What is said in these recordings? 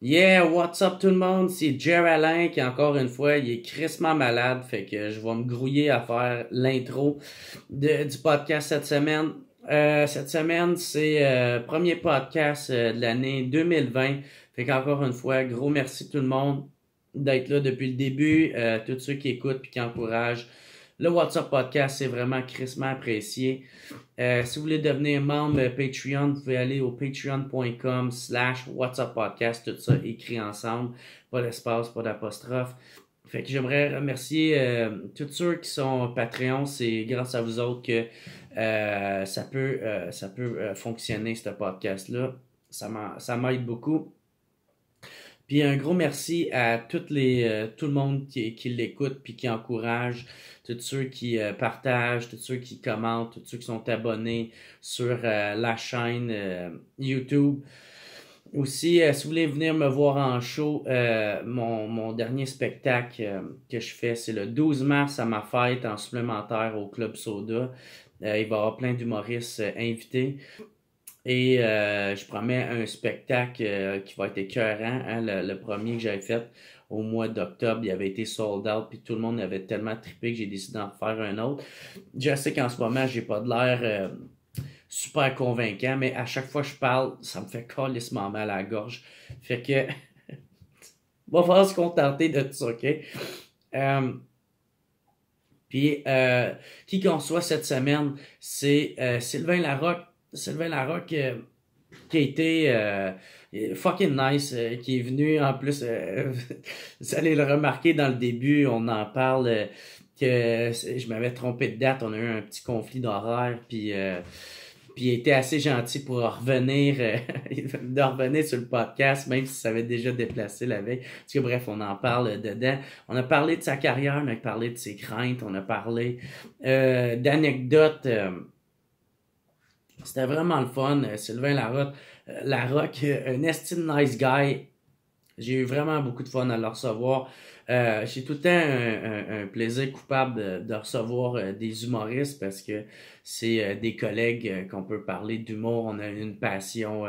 Yeah, what's up tout le monde? C'est Jer Alain qui, encore une fois, il est crissement malade, fait que je vais me grouiller à faire l'intro du podcast cette semaine. Cette semaine, c'est premier podcast de l'année 2020. Fait qu'encore une fois, gros merci tout le monde d'être là depuis le début. Tous ceux qui écoutent et qui encouragent. Le WhatsApp Podcast, c'est vraiment crissement apprécié. Si vous voulez devenir membre Patreon, vous pouvez aller au patreon.com/WhatsApp-podcast, tout ça écrit ensemble, pas d'espace, pas d'apostrophe. Fait que j'aimerais remercier tous ceux qui sont Patreon, c'est grâce à vous autres que ça peut fonctionner, ce podcast-là. Ça m'aide beaucoup. Puis un gros merci à tout le monde qui l'écoute puis qui encourage, tous ceux qui partagent, tous ceux qui commentent, tous ceux qui sont abonnés sur la chaîne YouTube. Aussi, si vous voulez venir me voir en show, mon dernier spectacle que je fais, c'est le 12 mars à ma fête en supplémentaire au Club Soda. Il va y avoir plein d'humoristes invités. Et je promets un spectacle qui va être écœurant. Hein, le premier que j'avais fait au mois d'octobre, il avait été sold out, puis tout le monde avait tellement trippé que j'ai décidé d'en refaire un autre. Je sais qu'en ce moment, j'ai pas de l'air super convaincant, mais à chaque fois que je parle, ça me fait calissement mal à la gorge. Fait que on va falloir se contenter de tout ça, OK? Puis, qui qu'on soit cette semaine, c'est Sylvain Larocque. Sylvain Larocque qui a été fucking nice, qui est venu en plus, vous allez le remarquer dans le début, on en parle que je m'avais trompé de date, on a eu un petit conflit d'horaire, puis il était assez gentil pour revenir sur le podcast, même si ça avait déjà déplacé la veille. Parce que bref, on en parle dedans. On a parlé de sa carrière, on a parlé de ses craintes, on a parlé d'anecdotes. C'était vraiment le fun. Sylvain Larocque, un estime nice guy. J'ai eu vraiment beaucoup de fun à le recevoir. J'ai tout le temps un plaisir coupable de recevoir des humoristes parce que c'est des collègues qu'on peut parler d'humour. On a une passion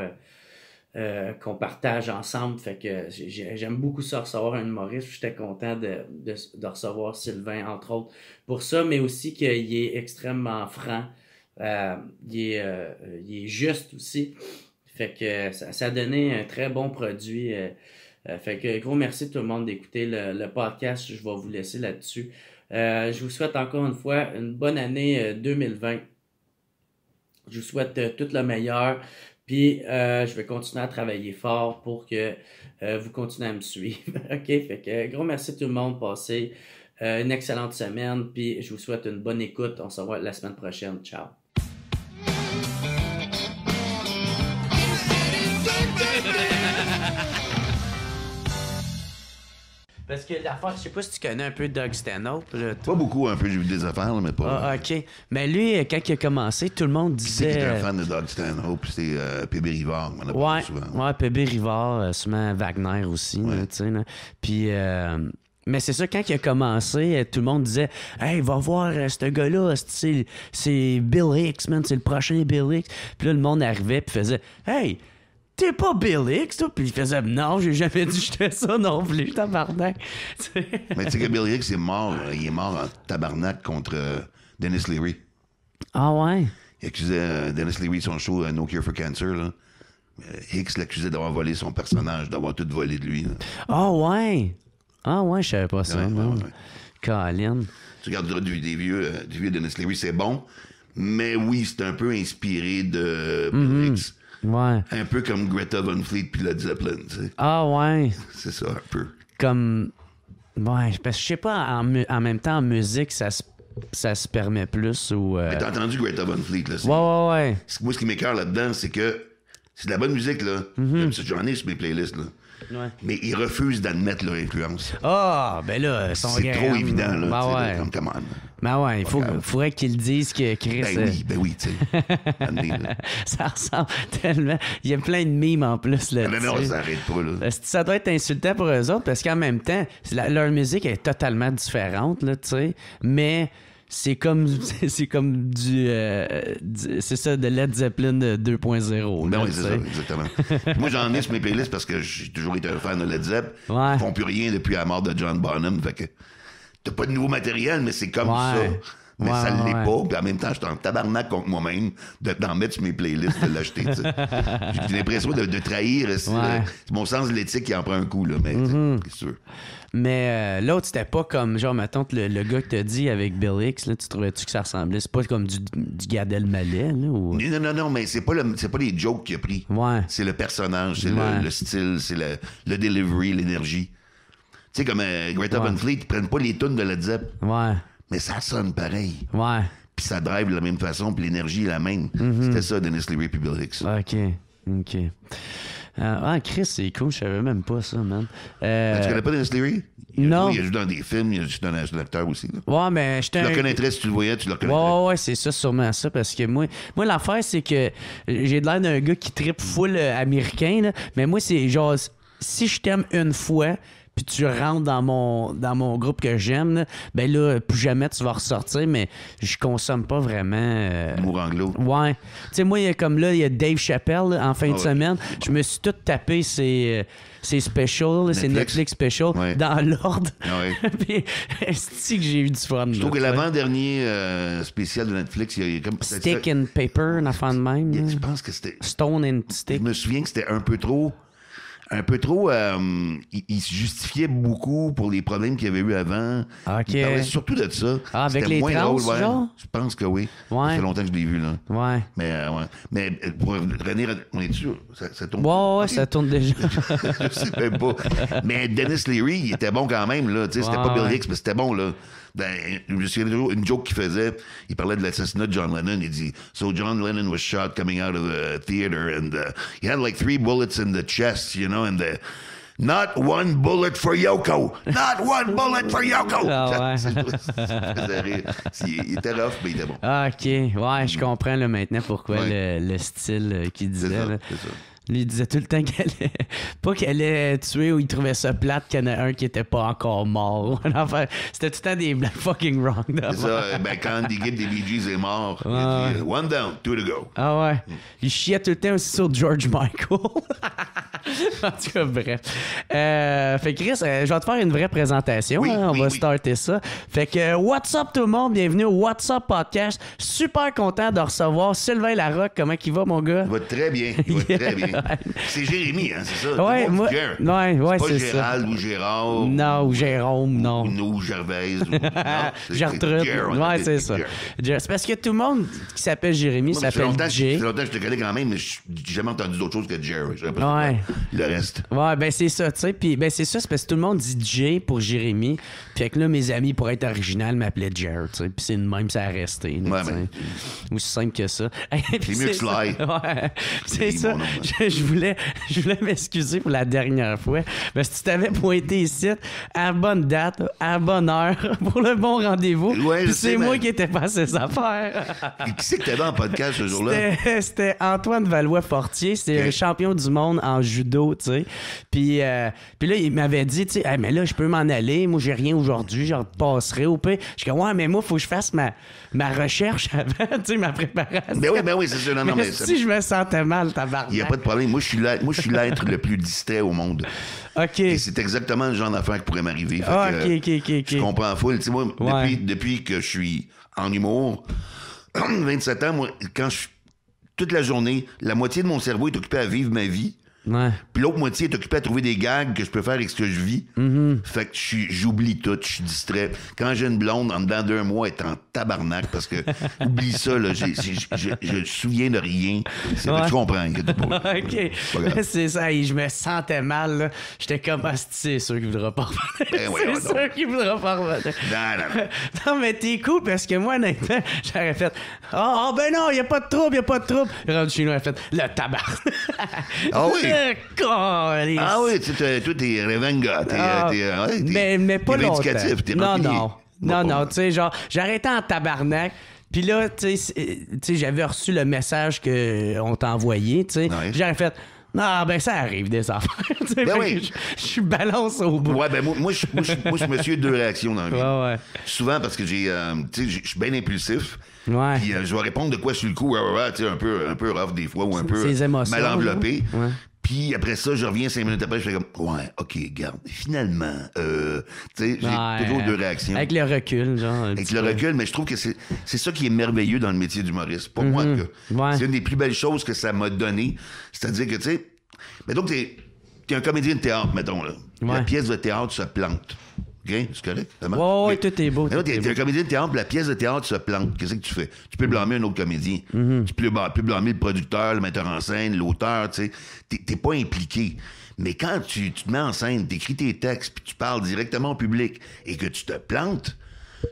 qu'on partage ensemble. Fait que j'aime beaucoup ça, recevoir un humoriste. J'étais content de recevoir Sylvain, entre autres, pour ça, mais aussi qu'il est extrêmement franc. Il est juste aussi. Fait que ça a donné un très bon produit. Fait que gros merci tout le monde d'écouter le podcast. Je vais vous laisser là-dessus. Je vous souhaite encore une fois une bonne année 2020. Je vous souhaite tout le meilleur. Puis je vais continuer à travailler fort pour que vous continuez à me suivre. OK? Fait que gros merci tout le monde. Passez une excellente semaine. Puis je vous souhaite une bonne écoute. On se revoit la semaine prochaine. Ciao. Parce que l'affaire, je sais pas si tu connais un peu Doug Stanhope. Là, pas beaucoup, un peu, j'ai vu des affaires, mais pas... Ah, OK. Mais lui, quand il a commencé, tout le monde disait... C'est un fan de Doug Stanhope, c'est P.B. Rivard, on en a parlé souvent. Ouais, P.B. Rivard, souvent Wagner aussi, tu sais. Puis... mais c'est ça, quand il a commencé, tout le monde disait « Hey, va voir ce gars-là, c'est Bill Hicks, man, c'est le prochain Bill Hicks. » Puis là, le monde arrivait et faisait « Hey, t'es pas Bill Hicks, toi? » Puis il faisait « Non, j'ai jamais dit que j'étais ça non plus, tabarnak. » Mais tu sais que Bill Hicks est mort, il est mort en tabarnak contre Dennis Leary. Ah ouais? Il accusait Dennis Leary de son show No Cure for Cancer, là. Hicks l'accusait d'avoir volé son personnage, d'avoir tout volé de lui. Ah ouais? Ah ouais, je savais pas ça, non. Ouais. Colin. Tu regardes du vieux Dennis Leary, c'est bon, mais oui, c'est un peu inspiré de Bill Hicks. Ouais. Un peu comme Greta Van Fleet puis Led Zeppelin, tu sais. Ah ouais. C'est ça, un peu. Comme... Ouais, parce que je sais pas, en même temps, en musique, ça se permet plus ou... Mais t'as entendu Greta Van Fleet, là? Ouais. Moi, ce qui m'écoeure là-dedans, c'est que c'est de la bonne musique, là. J'en ai sur mes playlists, là. Ouais. Mais ils refusent d'admettre leur influence. Ah, ben là, c'est trop évident, là. Ben ouais. Comme comment. Ben ouais, il faudrait qu'ils disent que Chris... Ben oui, tu sais. Ça ressemble tellement... Il y a plein de mimes en plus, là. Mais non, ça arrête pas, là. Ça doit être insultant pour eux autres, parce qu'en même temps, leur musique est totalement différente, là, tu sais. Mais c'est comme c'est ça, de Led Zeppelin 2.0. Ben là, oui, c'est tu ça, sais. exactement. Moi, j'en ai sur mes playlists parce que j'ai toujours été un fan de Led Zepp. Ouais. Ils font plus rien depuis la mort de John Bonham. Fait que t'as pas de nouveau matériel, mais c'est comme Ouais. ça. Mais Ouais, ça l'est ouais. pas. Puis en même temps, j'étais en tabarnak contre moi-même d'en mettre sur mes playlists, de l'acheter. Tu sais. J'ai l'impression de trahir. Ouais. C'est mon sens de l'éthique qui en prend un coup. Là, mais c'est sûr. Mais l'autre, c'était pas comme, genre, mettons, le gars que t'as dit avec Bill Hicks, là, tu trouvais-tu que ça ressemblait? C'est pas comme du Gad Elmaleh, là? Ou... Non, mais c'est pas les jokes qu'il a pris. Ouais. C'est le personnage, c'est Ouais. le style, c'est le delivery, l'énergie. Tu sais, comme Greta Van Fleet, ils prennent pas les tunes de Led Zepp, Ouais. mais ça sonne pareil. Ouais. Puis ça drive de la même façon, puis l'énergie est la même. C'était ça, Dennis Leary puis Bill Hicks. OK. Chris, c'est cool, je savais même pas ça, man. Tu connais pas Dennis Leary? Non. Il a joué dans des films, il a joué dans un acteur aussi. Là. Ouais, mais j'étais Tu le reconnaîtrais si tu le voyais, tu le reconnaîtrais. Ouais, c'est ça, sûrement ça, parce que moi l'affaire, c'est que j'ai l'air d'un gars qui trippe full américain, là, mais moi, c'est genre, si je t'aime une fois, puis tu rentres dans mon groupe que j'aime, là, ben là, plus jamais tu vas ressortir, mais je consomme pas vraiment... Humour anglo. Ouais. Tu sais, moi, il y a Dave Chappelle, là, en fin de semaine. Je me suis tout tapé ses specials, là, ses Netflix specials, Ouais. dans l'ordre. Ah ouais. Puis, est-ce que j'ai eu du fun? Je trouve que l'avant-dernier spécial de Netflix, il y a comme... Stick and Paper, une affaire de même. là. Je pense que c'était... Stone and Stick. Je me souviens que c'était un peu trop, il se justifiait beaucoup pour les problèmes qu'il avait eu avant. Ok. Il parlait surtout de ça. Ah, avec C'était les moins trans, drôle, ouais. genre? Je pense que oui. Ouais. Ça fait longtemps que je l'ai vu, là. Ouais. Mais pour revenir, on est sûr, ça tourne. Ouais, Ok. ça tourne déjà. Je sais même pas. Mais Dennis Leary, il était bon quand même, là. Tu sais, c'était pas Bill Hicks, mais c'était bon, là. Ben, je me souviens toujours une joke qu'il faisait. Il parlait de l'assassinat de John Lennon. Il dit, "So John Lennon was shot coming out of the theater, and he had like 3 bullets in the chest, you know, and not one bullet for Yoko. Not one bullet for Yoko." Ah ouais. Ça faisait rire. Il était rough, mais il était bon. Ah, OK. Ouais, je comprends là, maintenant pourquoi Ouais. le style qu'il disait. C'est ça, là. c'est ça. Lui, il disait tout le temps qu'elle allait... Pas qu'elle allait tuer ou il trouvait ça plate qu'il y en a un qui était pas encore mort. Enfin, c'était tout le temps des blagues fucking wrong. C'est ça. Ben, quand Andy Gibb des Bee Gees est mort, il a dit, "One down, 2 to go." Ah ouais. Il chiait tout le temps aussi sur George Michael. En tout cas, bref. Fait que Chris, je vais te faire une vraie présentation. Oui, hein, on oui, va oui. starter ça. Fait que what's up tout le monde? Bienvenue au What's Up Podcast. Super content de recevoir Sylvain Larocque. Comment il va, mon gars? Il va très bien. Il va très bien. C'est Jérémy, hein, c'est ça? Ouais, Tout le monde moi- dit Jer. ouais, pas c'est ça. Gérald ou Gérard. Non, ou Jérôme, non. Ou Gervaise. Ou, non, c'est Gertrude. Jer, on Ouais, appelle c'est ça. Jer. C'est parce que tout le monde qui s'appelle Jérémy Moi, ça fait s'appelle longtemps Jay. que je te connais quand même, mais j'ai jamais entendu d'autre chose que Jer. Je sais pas Ouais. le reste. Ouais, ben c'est ça, tu sais. Puis ben c'est ça, c'est parce que tout le monde dit Jay pour Jérémy. Puis que là, mes amis, pour être original, m'appelaient Jer, tu sais. Puis c'est de même, ça a resté. là, Ouais, tu sais. mais- Aussi simple que ça. Puis mieux que ça. Sly. Ouais, c'est dit ça. mon nom, Je voulais m'excuser pour la dernière fois. Parce que tu t'avais pointé ici à la bonne date, à la bonne heure, pour le bon rendez-vous. Ouais, je Puis sais, c'est moi mais- qui étais pas à ces affaires. Et qui c'est que t'avais en podcast ce jour-là? C'était Antoine Valois-Fortier, c'était Ok. un champion du monde en judo, tu sais. Puis là, il m'avait dit, tu sais, hey, mais là, je peux m'en aller, moi, j'ai rien aujourd'hui, je repasserai au pire. Je dis, ouais, mais moi, il faut que je fasse ma recherche avant, tu sais, ma préparation. Ben oui, c'est sûr. Non, mais mais si je me sentais mal, il n'y a tabarnak. pas de problème. Moi, je suis l'être le plus distrait au monde. OK. Et c'est exactement le genre d'affaire qui pourrait m'arriver. Fait Ah, que, OK. Je comprends full. Tu sais, moi, Ouais. depuis que je suis en humour, 27 ans, moi, toute la journée, la moitié de mon cerveau est occupé à vivre ma vie. Ouais. Puis l'autre moitié est occupée à trouver des gags que je peux faire avec ce que je vis. Fait que j'oublie tout, je suis distrait. Quand j'ai une blonde, en dedans d'1 mois, elle est en tabarnak parce que, oublie ça, là, je me souviens de rien. Ouais. Tu comprends. inquiète pas. OK. Pas grave. C'est ça, et je me sentais mal, là. J'étais comme, ah, c'est sûr qu'il voudra pas revenir. Ben ouais, C'est non. sûr qu'il voudra pas revenir. Non. Non, mais t'es cool parce que moi, honnêtement, j'aurais fait, ben non, y a pas de trouble, y a pas de trouble. Rendu chez nous, elle a fait, le tabac. Ah oui? Câlisse. Ah oui, tu sais, toi, t'es Revenga. Mais pas t'es longtemps. vindicatif, t'es Non, rancunier. non, tu sais, genre, j'arrêtais en tabarnak. Puis là, tu sais, j'avais reçu le message qu'on t'a envoyé, tu sais. Ouais. J'aurais fait, Non, ben ça arrive des affaires. Ben oui. Je suis balance au bout. Ouais, ben moi, je suis monsieur de deux réactions dans la vie. Ouais. Souvent parce que je suis bien impulsif. Ouais. Puis je vais répondre de quoi sur le coup, tu sais, un peu rough des fois ou un peu Ses émotions, mal enveloppé. Ouais. Puis après ça, je reviens 5 minutes après, je fais comme, ouais, OK, garde, finalement, tu sais, j'ai toujours deux réactions. Avec le recul, genre. Avec le recul, mais je trouve que c'est ça qui est merveilleux dans le métier d'humoriste. Pour moi, en tout cas. Ouais. C'est une des plus belles choses que ça m'a donné. C'est-à-dire que, tu sais, mettons que t'es un comédien de théâtre, mettons, là. Ouais. La pièce de théâtre se plante. OK? C'est correct? Ça marche? Ouais, OK. tout est beau. Mais là, t'es un comédien de théâtre, puis la pièce de théâtre se plante. Qu'est-ce que tu fais? Tu peux blâmer un autre comédien. Tu peux blâmer le producteur, le metteur en scène, l'auteur, tu sais. T'es pas impliqué. Mais quand tu te mets en scène, t'écris tes textes, puis tu parles directement au public, et que tu te plantes,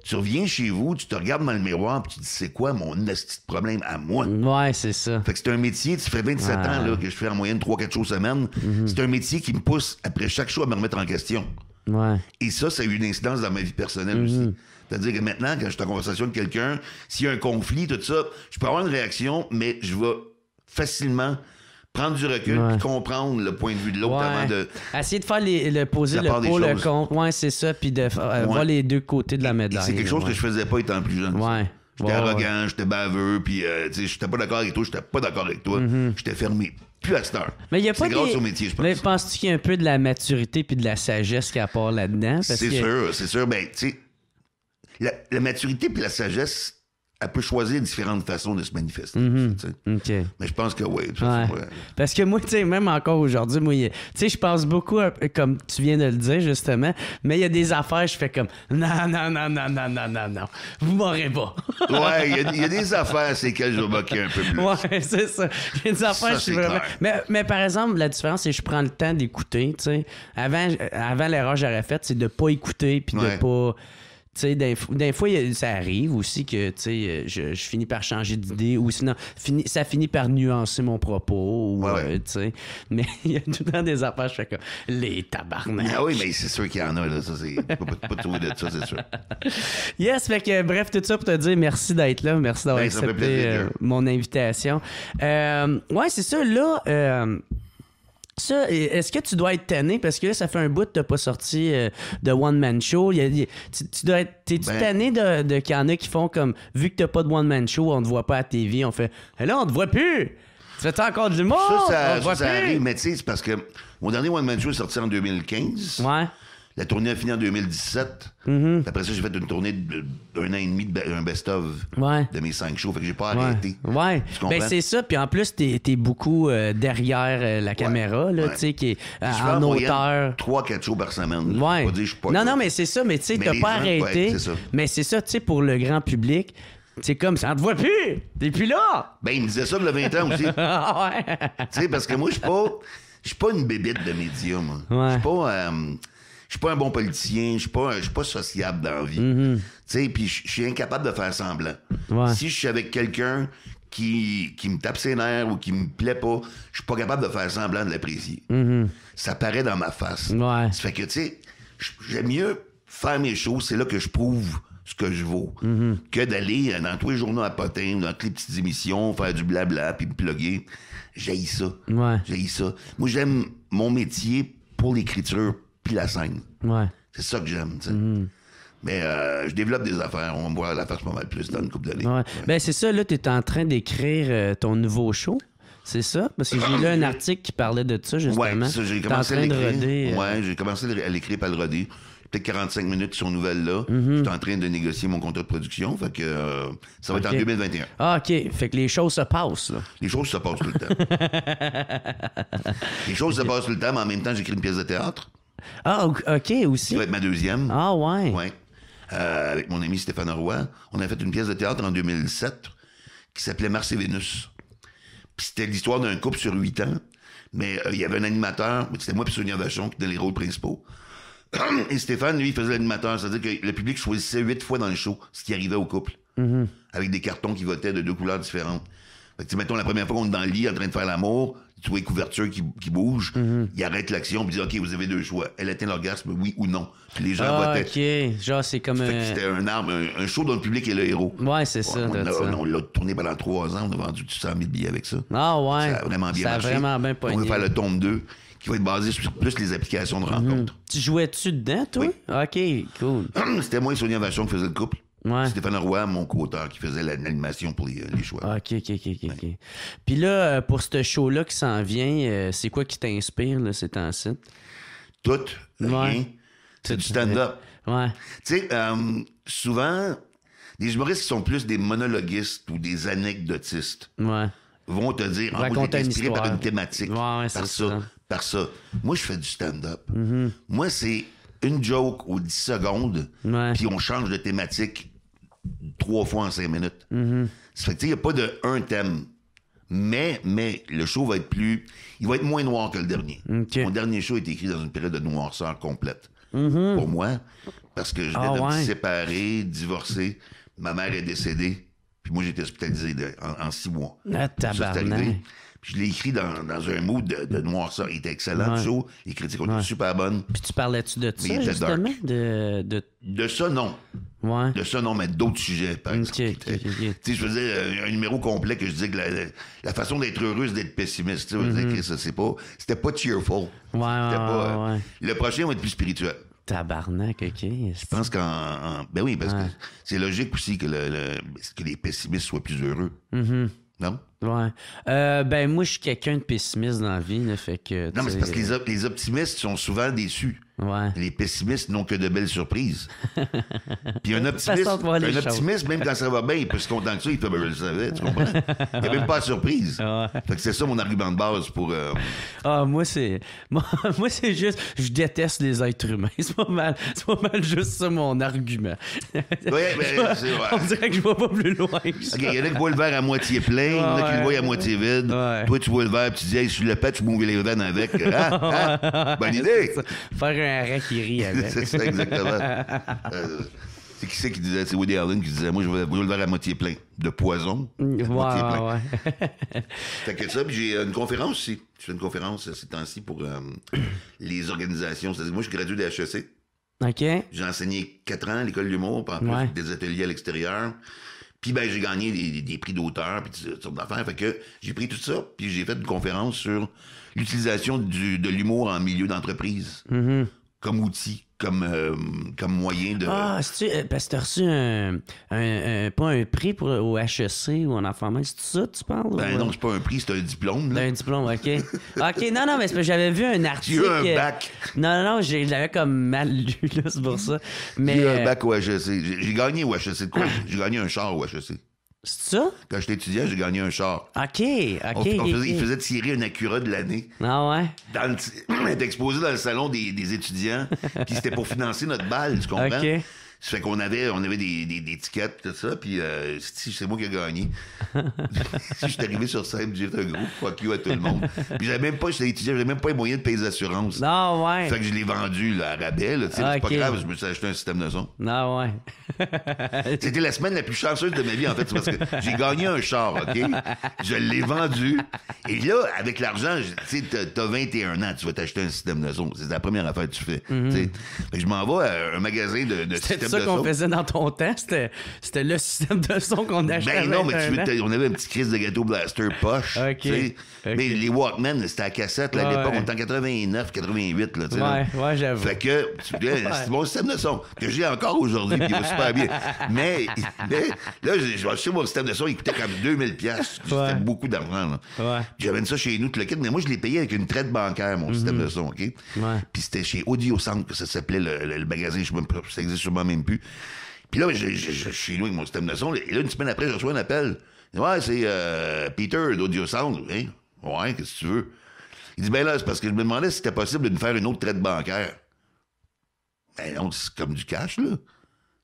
tu reviens chez vous, tu te regardes dans le miroir, puis tu te dis, c'est quoi mon esti de problème à moi? Ouais, c'est ça. Fait que c'est un métier, ça fait 27 ans là, que je fais en moyenne 3-4 shows semaine. C'est un métier qui me pousse, après chaque show, à me remettre en question. Ouais. Et ça a eu une incidence dans ma vie personnelle aussi. C'est-à-dire que maintenant, quand je suis en conversation avec quelqu'un, s'il y a un conflit, tout ça, je peux avoir une réaction, mais je vais facilement prendre du recul et comprendre le point de vue de l'autre avant de... Essayer de faire poser la le part des pour, le choses. contre. Ouais, c'est ça. Puis de voir les deux côtés de la Et médaille. c'est quelque chose que je faisais pas étant plus jeune. Ouais. J'étais arrogant, j'étais baveux, puis tu sais, j'étais pas d'accord avec toi, j'étais pas d'accord avec toi. J'étais fermé. Plus à cette heure. Mais il y a pas c'est grâce au métier, je pense. Mais penses-tu qu'il y a un peu de la maturité puis de la sagesse qui apporte là-dedans? C'est sûr. Ben, tu sais, la maturité puis la sagesse, elle peut choisir différentes façons de se manifester. Tu sais. OK. Mais je pense que oui. Ouais. Parce que moi, tu sais, même encore aujourd'hui, moi, tu sais, je pense beaucoup, comme tu viens de le dire, justement, mais il y a des affaires, je fais comme, non, vous m'aurez pas. Ouais, il y a des affaires, c'est qu'elles je vais moquer un peu plus. Ouais, c'est ça. Il y a des affaires, Ça, je suis c'est vraiment... clair. Mais par exemple, la différence, c'est que je prends le temps d'écouter, tu sais. Avant l'erreur que j'aurais faite, c'est de pas écouter, puis de pas... Tu sais, des fois, ça arrive aussi que, tu sais, je finis par changer d'idée ou sinon, ça finit par nuancer mon propos. Ou, tu sais. Mais il y a tout le temps des affaires, je fais comme les tabarnak. Ah oui, mais c'est sûr qu'il y en a, là. Ça, c'est pas trouver de ça, c'est sûr. Yes, fait que, bref, tout ça pour te dire merci d'être là. Merci d'avoir accepté mon invitation. Ouais, c'est ça, là... Ça, est-ce que tu dois être tanné? Parce que là, ça fait un bout que t'as pas sorti de one-man show. Tu dois être... T'es-tu tanné de qu'il y en a qui font comme... Vu que t'as pas de one-man show, on te voit pas à TV, on fait... Hey, là, on te voit plus! Tu fais encore du l'humour? Ça arrive, mais tu sais, c'est parce que mon dernier one-man show est sorti en 2015. Ouais. La tournée a fini en 2017. Après ça, j'ai fait une tournée d'un an et demi, un best-of de mes 5 shows. Fait que j'ai pas arrêté. Ouais. Ben c'est ça. Puis en plus, t'es beaucoup derrière la caméra, là, tu sais, qui est en hauteur. 3-4 shows par semaine. Ouais. Pas dire, je suis pas non, mais c'est ça. Mais tu sais, t'as pas arrêté. C'est ça. Mais c'est ça, tu sais, pour le grand public. C'est comme ça, on te voit plus! T'es plus là! Ben, il me disait ça il y a 20 ans aussi. Ouais. Tu sais, parce que moi, je suis pas une bébite de médias, moi. Ouais. Je suis pas un bon politicien, je suis pas sociable dans la vie. Tu sais, puis je suis incapable de faire semblant. Ouais. Si je suis avec quelqu'un qui me tape ses nerfs ou qui me plaît pas, je suis pas capable de faire semblant de l'apprécier. Ça paraît dans ma face. Ouais. Ça fait que, tu sais, j'aime mieux faire mes choses, c'est là que je prouve ce que je vaux, que d'aller dans tous les journaux à Potin, dans toutes les petites émissions, faire du blabla, puis me plugger. J'haïs ça. Ouais. J'haïs ça. Moi, j'aime mon métier pour l'écriture puis la scène. Ouais. C'est ça que j'aime, tu sais. Mais je développe des affaires. On va me voir la face pas mal plus dans une couple d'années. Ouais. Ben c'est ça, là, t'es en train d'écrire ton nouveau show. C'est ça? Parce que j'ai lu un article qui parlait de ça, justement. Ouais, ça, j'ai commencé à l'écrire. Ouais, j'ai commencé à l'écrire par le roder. Peut-être 45 minutes sur nouvelle-là. Je suis en train de négocier mon contrat de production. Fait que ça va être en 2021. Ah, OK. Fait que les choses se passent, là. Les choses se passent tout le temps. Les choses se passent tout le temps, mais en même temps, j'écris une pièce de théâtre. Ah, OK, aussi. Ça va être ma deuxième. Ah, ouais. Ouais. Avec mon ami Stéphane Roy. On a fait une pièce de théâtre en 2007 qui s'appelait Mars et Vénus. Puis c'était l'histoire d'un couple sur 8 ans. Mais il y avait un animateur, c'était moi et Sonia Vachon qui étaient les rôles principaux. Et Stéphane, lui, il faisait l'animateur. C'est-à-dire que le public choisissait 8 fois dans le show ce qui arrivait au couple. Avec des cartons qui votaient de 2 couleurs différentes. Fait que, mettons, la première fois qu'on est dans le lit en train de faire l'amour, tu vois les couvertures qui bougent, il arrête l'action, puis il dit, OK, vous avez deux choix. Elle atteint l'orgasme, oui ou non. Puis les gens votaient. OK. Genre, c'est comme C'était un show dont le public est le héros. Ouais, c'est ça. On l'a tourné pendant 3 ans, on a vendu 100 000 billets avec ça. Ah ouais. Ça a vraiment bien marché. Ça a vraiment bien pogné. On va faire le tome 2, qui va être basé sur plus les applications de rencontres. Tu jouais-tu dedans, toi? Oui. OK, cool. C'était moi et Sonia Vachon qui faisait le couple. Ouais. Stéphane Roy, mon co-auteur, qui faisait l'animation pour les choix. OK. Puis là, pour ce show-là qui s'en vient, c'est quoi qui t'inspire, là, ces temps-ci? Tout, rien. C'est du stand-up. Ouais. Tu sais, souvent, les humoristes qui sont plus des monologuistes ou des anecdotistes vont te dire, moi, j'ai été inspiré par une thématique, par ça. Moi, je fais du stand-up. Moi, c'est une joke aux 10 secondes, puis on change de thématique 3 fois en 5 minutes. Ça fait que, tu sais, il n'y a pas de un thème. Mais le show va être il va être moins noir que le dernier. Okay. Mon dernier show est écrit dans une période de noirceur complète. Pour moi, parce que je venais de me séparer, divorcer. Ma mère est décédée. Puis moi, j'ai été hospitalisé en 6 mois. Puis je l'ai écrit dans un mood de noirceur. Il était excellent, le show. Les critiques ont été super bonnes. Puis tu parlais-tu de ça, justement? De ça, non. Ouais. De ça, non, mais d'autres sujets, par exemple. Tu sais, je faisais un numéro complet que je disais que la façon d'être heureux, c'est d'être pessimiste. Tu sais, c'était pas cheerful. Ouais. Le prochain va être plus spirituel. Tabarnak, OK. Je pense ben oui, parce que c'est logique aussi que les pessimistes soient plus heureux. Non? Ouais. Ben, moi, je suis quelqu'un de pessimiste dans la vie, là, fait que... Non, mais c'est parce que les optimistes sont souvent déçus. Ouais. Les pessimistes n'ont que de belles surprises. Puis un optimiste, même quand ça va bien, il peut se contenter que ça, il fait, ben, je le savais, tu comprends? Il n'y a même pas de surprise. Fait que c'est ça mon argument de base pour... moi, c'est juste, je déteste les êtres humains. C'est pas mal juste ça mon argument. Oui, mais c'est vrai. On dirait que je vais pas plus loin que ça. OK, il y en a qui voient le verre à moitié plein, il y en a qui le voient à moitié vide. Toi, tu vois le verre, puis tu dis, hey, si je le pète, je m'ouvre les veines avec. Bonne idée! Faire un rat qui rit avec. C'est ça, exactement. C'est qui c'est qui disait? C'est Woody Allen qui disait, moi, je vais le verre à moitié plein. De poison. Moitié plein. Fait que ça, puis j'ai une conférence aussi. Je fais une conférence ces temps-ci pour les organisations. C'est-à-dire, moi, je suis gradué de HEC. OK. J'ai enseigné 4 ans à l'école de l'humour, puis en plus des ateliers à l'extérieur. Puis ben j'ai gagné des prix d'auteur, puis toutes sortes d'affaires. Fait que j'ai pris tout ça, puis j'ai fait une conférence sur l'utilisation de l'humour en milieu d'entreprise. Comme outil, comme moyen de... c'est-tu... Parce que t'as reçu pas un prix au HEC ou en informatique, c'est ça tu parles? Ben non, c'est pas un prix, c'est un diplôme. Un diplôme, OK. OK, non, mais c'est parce que j'avais vu un article... J'ai eu un bac. Non, je l'avais comme mal lu, là, c'est pour ça. Mais... J'ai eu un bac au HEC. J'ai gagné au HEC de quoi? J'ai gagné un char au HEC. C'est ça? Quand j'étais étudiant, j'ai gagné un char. OK. Il faisait tirer un Acura de l'année. Ah ouais? Il était exposé dans le salon des étudiants. Puis c'était pour financer notre balle, tu comprends? OK. Ça fait qu'on avait des tickets, tout ça, puis c'est moi qui ai gagné. Je suis arrivé sur scène, j'ai fait un gros fuck you à tout le monde. Puis j'étais étudiant, j'avais même pas les moyens de payer les assurances. Non, ouais. Fait que je l'ai vendu là, à rabais, là, c'est pas grave, je me suis acheté un système de son. Non, ouais. C'était la semaine la plus chanceuse de ma vie, en fait, parce que j'ai gagné un char, OK? Je l'ai vendu. Et là, avec l'argent, tu sais, t'as 21 ans, tu vas t'acheter un système de son. C'est la première affaire que tu fais. Fait que je m'en vais à un magasin de système de son. C'est ça qu'on faisait dans ton temps? C'était le système de son qu'on achetait. Ben non, mais on avait un petit crise de gâteau blaster poche. OK. Mais les Walkman, c'était à cassette, là, à l'époque, on était en 89, 88, là, tu sais. Ouais, j'avoue. Fait que, c'est mon système de son, que j'ai encore aujourd'hui, puis il va super bien. Mais là, je sais, mon système de son, il coûtait comme 2000$. C'était beaucoup d'argent, là. Ouais. J'avais ça chez nous, tout le kit, mais moi, je l'ai payé avec une traite bancaire, mon système de son, OK? Ouais. Puis c'était chez Audio Centre que ça s'appelait le magasin, je sais même pas, ça existe sûrement même plus. Puis là, je suis chez nous avec mon système de son, et là, une semaine après, je reçois un appel. Ouais, c'est Peter d'Audio Sound. Hein? Ouais, qu'est-ce que tu veux? Il dit, ben là, c'est parce que je me demandais si c'était possible de me faire une autre traite bancaire. Ben non, c'est comme du cash, là.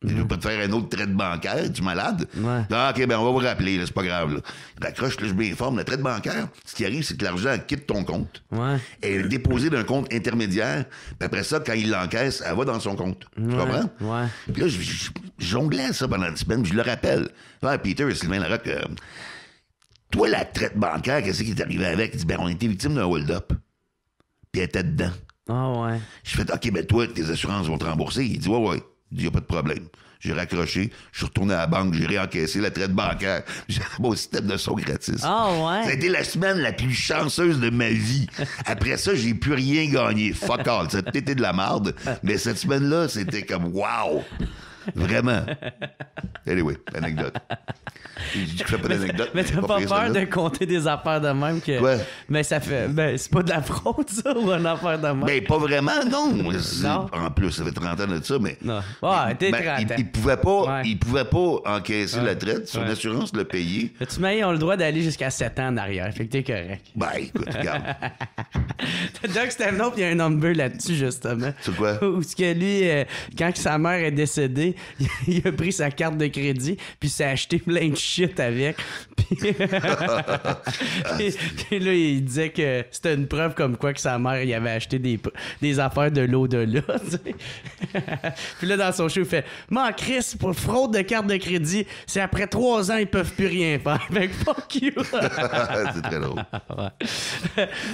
Je veux pas te faire un autre traite bancaire, es-tu malade? Ouais. Ah, OK, ben on va vous rappeler, là, c'est pas grave. Là. Il raccroche, là, je m'informe. La traite bancaire, ce qui arrive, c'est que l'argent quitte ton compte. Ouais. Elle est déposée d'un compte intermédiaire. Puis après ça, quand il l'encaisse, elle va dans son compte. Tu comprends? Ouais. Puis là, je jonglais ça pendant une semaine, puis je le rappelle. Ah, Peter, Sylvain Larocque, Toi, la traite bancaire, qu'est-ce qui est arrivé avec? Il dit, ben, on était victime d'un hold-up. Puis elle était dedans. Ah ouais. Je fais, OK, ben toi, tes assurances vont te rembourser. Il dit, ouais. Il dit, y a pas de problème. J'ai raccroché, je suis retourné à la banque, j'ai réencaissé la traite bancaire. J'ai mon système de son gratis. Ah ouais. Ça a été la semaine la plus chanceuse de ma vie. Après ça, j'ai plus rien gagné. Fuck all. Ça a été de la merde. Mais cette semaine-là, c'était comme wow. Vraiment. Anyway, anecdote. Je fais pas d'anecdote. Mais t'as pas peur de compter des affaires de même que. Ouais. Mais ça fait. Ben, c'est pas de la fraude, ça, ou une affaire de même? Ben, pas vraiment, non. Non. En plus, ça fait 30 ans de ça, mais. Non. Ouais, t'es 30 ans. Il pouvait pas, Ouais. il pouvait pas encaisser la traite. Son assurance l'a payé. Tu m'as, ils ont le droit d'aller jusqu'à 7 ans en arrière. Fait que t'es correct. Ben, écoute, regarde. Doug Stamnop, il y a un number là-dessus, justement. C'est quoi? Où ce que lui, quand sa mère est décédée, il a pris sa carte de crédit, puis il s'est acheté plein de shit avec. Puis, puis là, il disait que c'était une preuve comme quoi que sa mère, il avait acheté des affaires de l'au-delà. Puis là, dans son show, il fait « Moi, Chris, pour fraude de carte de crédit, c'est après 3 ans, ils peuvent plus rien faire. Fait que fuck you! » C'est très drôle.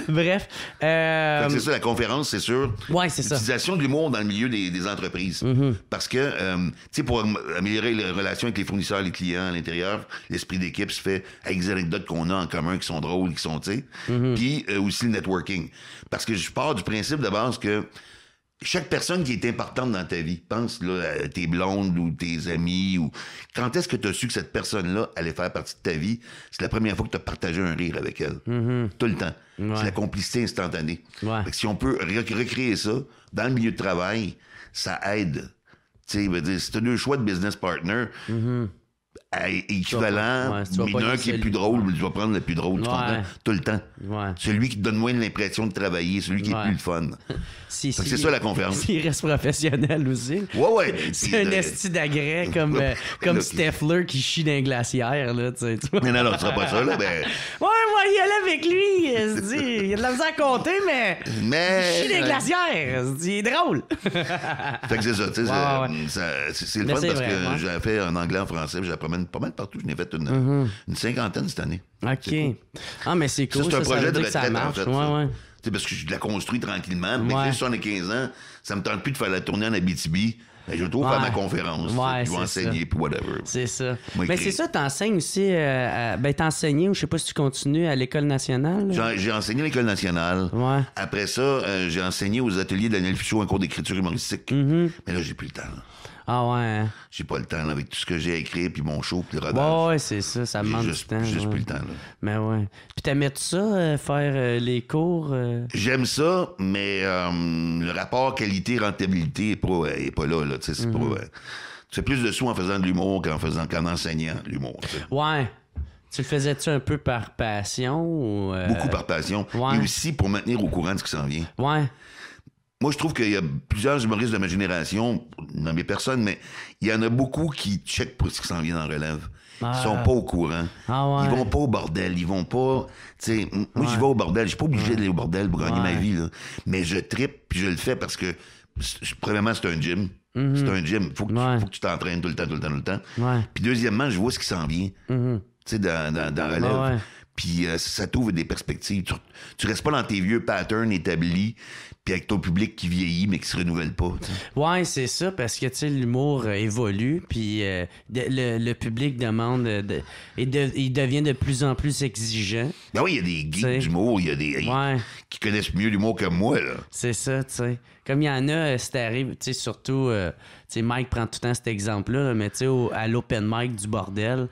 Bref. Fait que c'est ça, la conférence, c'est sûr. Ouais, c'est ça. L'utilisation de l'humour dans le milieu des entreprises. Parce que, tu sais, pour améliorer les relations avec les fournisseurs, les clients à l'intérieur, l'esprit d'équipe se fait avec des anecdotes qu'on a en commun qui sont drôles, qui sont, tu sais. Puis aussi le networking. Parce que je pars du principe de base que chaque personne qui est importante dans ta vie, pense là, à tes blondes ou tes amis, ou quand est-ce que tu as su que cette personne-là allait faire partie de ta vie, c'est la première fois que tu as partagé un rire avec elle. Tout le temps. Ouais. C'est la complicité instantanée. Ouais. Fait que si on peut recréer ça dans le milieu de travail, ça aide. Tu sais, si tu as 2 choix de business partner, équivalent, ouais, si tu vas mais il y en a un qui est plus drôle, mais tu vas prendre le plus drôle, tu comprends? Tout le temps. Ouais. Celui qui te donne moins l'impression de travailler, celui qui est plus le fun. C'est ça la conférence. S'il reste professionnel aussi. Ouais. C'est un esti d'agrès comme Steffler qui chie dans les glacières, là, tu sais. Mais non, tu seras pas ça, là, ben... Ouais, il allait avec lui, il se dit, il y a de la misère à compter, mais il chie dans les glacières, il se dit, il est drôle. Fait que c'est ça, tu sais, c'est le fun parce vrai, que j'ai fait en anglais, en français, puis je la promène pas mal partout, je n'ai fait une 50aine cette année. OK. Cool. Ah, mais c'est cool, c'est un projet ça veut de dire que ça retraite, marche. en fait. Ouais. Tu sais, parce que je la construis tranquillement. Mais j'ai 75 ans, ça me tente plus de faire la tournée en Abitibi. Ben, je vais toujours faire ma conférence. Je vais enseigner, puis whatever. C'est ça. Moi, Mais c'est ça, t'enseignes aussi... t'as enseigné, ou je sais pas si tu continues, à l'École nationale? J'ai enseigné à l'École nationale. Ouais. Après ça, j'ai enseigné aux ateliers de Daniel Fichot un cours d'écriture humoristique. Mais là, j'ai plus le temps. Là. Ah ouais. J'ai pas le temps là, avec tout ce que j'ai à écrire, puis mon show, puis le rodage. Ouais, c'est ça, ça demande du temps. J'ai juste plus le temps. Là. Mais ouais. Puis t'aimais-tu ça, faire les cours? J'aime ça, mais le rapport qualité-rentabilité est pas là. Tu sais, c'est pas... tu fais plus de sous en faisant de l'humour qu'en enseignant l'humour. Tu sais. Ouais. Tu le faisais-tu un peu par passion? Ou, Beaucoup par passion. Ouais. Et aussi pour maintenir au courant de ce qui s'en vient. Ouais. Moi, je trouve qu'il y a plusieurs humoristes de ma génération, dans mes personnes, mais il y en a beaucoup qui checkent pour ce qui s'en vient dans la relève. Ils sont pas au courant. Ah ouais. Ils vont pas au bordel. Ils vont pas... Tu sais, moi, j'y vais au bordel. Je suis pas obligé d'aller au bordel pour gagner ma vie, là. Mais je trippe, puis je le fais parce que, premièrement, c'est un gym. C'est un gym. Faut que tu t'entraînes tout le temps. Ouais. Puis deuxièmement, je vois ce qui s'en vient. Tu sais, dans la relève. Ouais. Puis ça t'ouvre des perspectives. Tu restes pas dans tes vieux patterns établis, puis avec ton public qui vieillit, mais qui se renouvelle pas. T'sais. Ouais, c'est ça, parce que, tu sais, l'humour évolue, puis le public demande... il devient de plus en plus exigeant. Ben oui, il y a des geeks d'humour, il y a des... qui connaissent mieux l'humour que moi, là. C'est ça, tu sais. Comme il y en a, si t'arrives, tu sais, surtout... tu sais, Mike prend tout le temps cet exemple-là, là, mais tu sais, à l'open mic du bordel...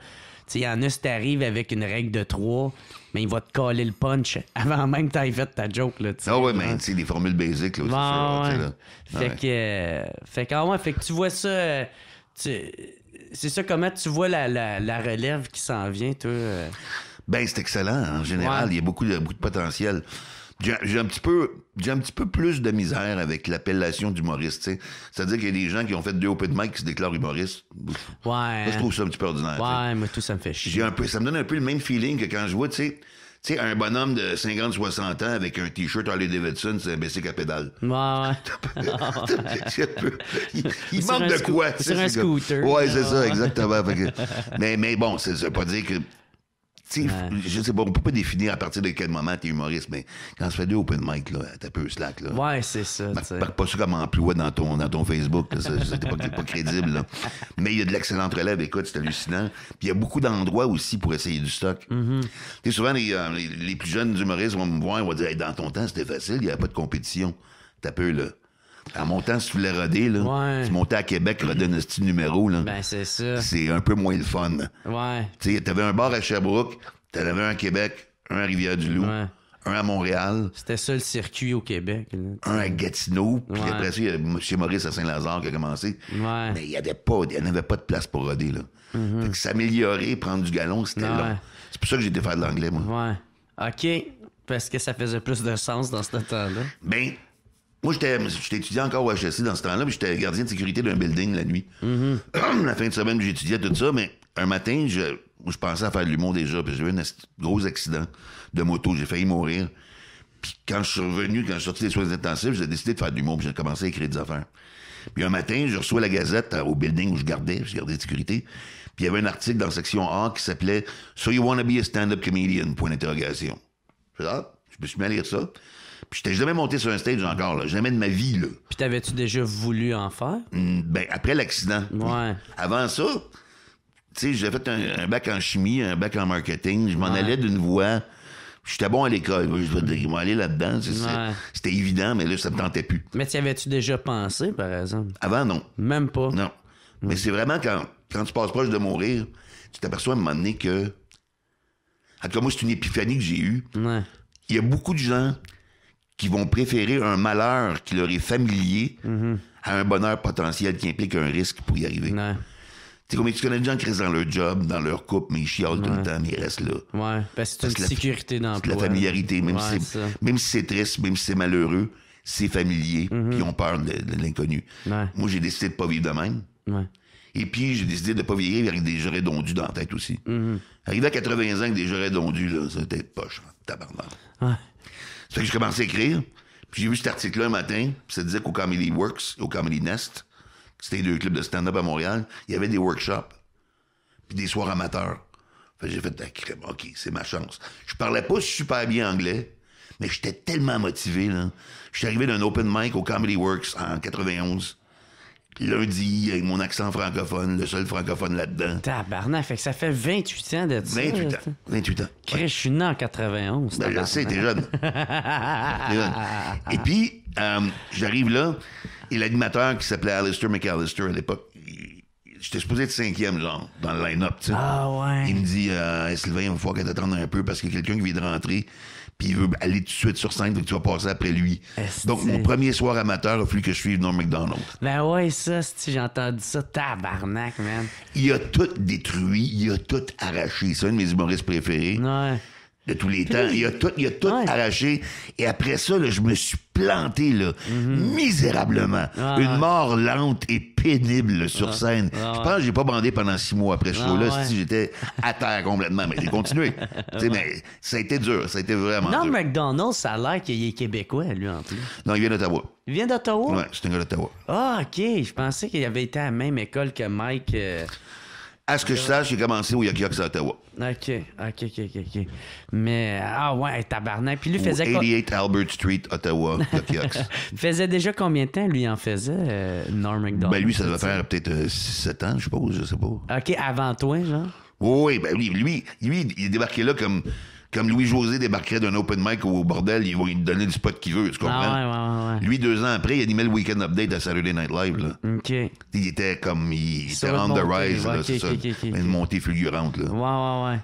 Il y en a, si t'arrives avec une règle de 3, mais il va te coller le punch avant même que t'aies fait ta joke. Là, ah ouais, mais tu sais, des formules basiques, là, c'est sûr. Fait que tu vois ça... c'est ça, comment tu vois la relève qui s'en vient, toi? Ben, c'est excellent, en général. Il y a beaucoup de potentiel. J'ai un petit peu plus de misère avec l'appellation d'humoriste, tu sais. C'est-à-dire qu'il y a des gens qui ont fait 2 open mic qui se déclarent humoristes. Ouais. Là, je trouve ça un petit peu ordinaire. Ouais, moi, tout ça me fait chier. Ça me donne un peu le même feeling que quand je vois, tu sais, un bonhomme de 50-60 ans avec un T-shirt Harley Davidson, c'est un bicycle à pédale. Ouais. Il manque de quoi, tu sais. Sur un scooter. Ouais, c'est ça, exactement. Mais bon, ça veut pas dire que... Tu sais, je sais pas, on peut pas définir à partir de quel moment t'es humoriste, mais quand tu fais 2 open mic, là, t'as peu slack, là. Ouais, c'est ça, tu sais. Pas ça comme emploi dans ton Facebook, là, c'était pas crédible, là. Mais il y a de l'excellente relève, écoute, c'est hallucinant. Puis il y a beaucoup d'endroits aussi pour essayer du stock. Tu sais, souvent, les plus jeunes humoristes vont me voir, ils vont dire, hey, dans ton temps, c'était facile, il n'y avait pas de compétition. T'as peu, là. En montant, si tu voulais roder, là, tu montais à Québec, rodais un style numéro, là. Ben, c'est ça. C'est un peu moins le fun. Ouais. Tu sais, t'avais un bar à Sherbrooke, t'en avais un à Québec, un à Rivière-du-Loup, un à Montréal. C'était ça le circuit au Québec. Là, un à Gatineau, puis après ça, il y a M. Maurice à Saint-Lazare qui a commencé. Ouais. Mais il n'y avait pas de place pour roder, là. Fait que s'améliorer, prendre du galon, c'était long. C'est pour ça que j'ai été faire de l'anglais, moi. Ouais. OK. Parce que ça faisait plus de sens dans ce temps-là. Ben, moi, j'étais étudiant encore au HSC dans ce temps-là, puis j'étais gardien de sécurité d'un building la nuit. La fin de semaine, j'étudiais tout ça, mais un matin, je pensais à faire de l'humour déjà, puis j'ai eu un gros accident de moto, j'ai failli mourir. Puis quand je suis revenu, quand je suis sorti des soins intensifs, j'ai décidé de faire de l'humour, puis j'ai commencé à écrire des affaires. Puis un matin, je reçois la Gazette au building où je gardais de sécurité, puis il y avait un article dans la section A qui s'appelait « So you wanna be a stand-up comedian? » Point d'interrogation. Je me suis mis à lire ça. Puis j'étais jamais monté sur un stage encore, là. Jamais de ma vie, là. Puis t'avais-tu déjà voulu en faire? Ben, après l'accident. Ouais. Avant ça, tu sais, j'ai fait un bac en chimie, un bac en marketing. Je m'en allais d'une voie. J'étais bon à l'école. Je dois dire, ils vont aller là-dedans. C'était évident, mais là, ça me tentait plus. Mais t'y avais-tu déjà pensé, par exemple? Avant, non. Même pas? Non. Mais c'est vraiment quand tu passes proche de mourir, tu t'aperçois à un moment donné que... En tout cas, moi, c'est une épiphanie que j'ai eue. Ouais. Il y a beaucoup de gens qui vont préférer un malheur qui leur est familier à un bonheur potentiel qui implique un risque pour y arriver. Ouais. Tu sais, combien tu connais de gens qui restent dans leur job, dans leur couple, mais ils chialent tout le temps, mais ils restent là. Ouais, parce que c'est une sécurité d'emploi. C'est de la familiarité, même si c'est triste, même si c'est malheureux, c'est familier, puis ils ont peur de l'inconnu. Ouais. Moi, j'ai décidé de pas vivre de même. Ouais. Et puis, j'ai décidé de pas vieillir avec des jarrets dondus dans la tête aussi. Arrivé à 80 ans avec des jarrets dondus, là, ça était poche, tabarnak. Ouais. Ça fait que j'ai commencé à écrire, puis j'ai vu cet article-là un matin, puis ça disait qu'au Comedy Works, au Comedy Nest, c'était les 2 clubs de stand-up à Montréal, il y avait des workshops, puis des soirs amateurs. Fait que j'ai fait, OK, c'est ma chance. Je parlais pas super bien anglais, mais j'étais tellement motivé, là. Je suis arrivé d'un open mic au Comedy Works en 91, lundi, avec mon accent francophone, le seul francophone là-dedans. Tabarnak, fait que ça fait 28 ans de ça. 28 ans. Chris, je suis né en 91. Ben, je sais, t'es jeune. Et puis, j'arrive là, et l'animateur qui s'appelait Alistair McAllister à l'époque, j'étais supposé être 5e, genre, dans le line-up, tu sais. Ah ouais. Il me dit, Sylvain, il va falloir que t'attendes un peu parce qu'il y a quelqu'un qui vient de rentrer, puis il veut aller tout de suite sur scène, donc tu vas passer après lui. Donc, mon premier soir amateur, il a fallu que je suive Norm Macdonald. Ben ouais, ça, j'ai entendu ça, tabarnak, man. Il a tout détruit, il a tout arraché. C'est un de mes humoristes préférés. Ouais. De tous les temps. Il a tout arraché. Et après ça, là, je me suis planté, là, misérablement. Une mort lente et pénible là, sur scène. Je pense que j'ai pas bandé pendant 6 mois après ce show-là. Si j'étais à terre complètement. Mais j'ai continué. Mais ça a été dur. Ça a été vraiment dur. Non, McDonald, ça a l'air qu'il est québécois, lui, en plus. Non, il vient d'Ottawa. Il vient d'Ottawa? Ouais, c'est un gars d'Ottawa. Ah, OK. Je pensais qu'il avait été à la même école que Mike. À ce que je sache, j'ai commencé au Yuck Yucks à Ottawa. OK. Mais, ah ouais, tabarnak. Puis lui faisait quoi? 88 Albert Street, Ottawa, Yuck Yucks. Il faisait déjà combien de temps, lui, en faisait, Norm Macdonald? Ben lui, ça doit faire peut-être 6-7 ans, je suppose, je sais pas. OK, avant toi, genre? Oui, ben lui, il est débarqué là comme Louis-José débarquerait d'un open mic au bordel, ils vont lui donner le spot qu'il veut, tu comprends? Ah ouais. Lui, 2 ans après, il animait le Weekend Update à Saturday Night Live, là. OK. Il était comme, il était Sur on une the montée, rise, ouais, là, c'est ça. Une montée fulgurante, là. Ouais.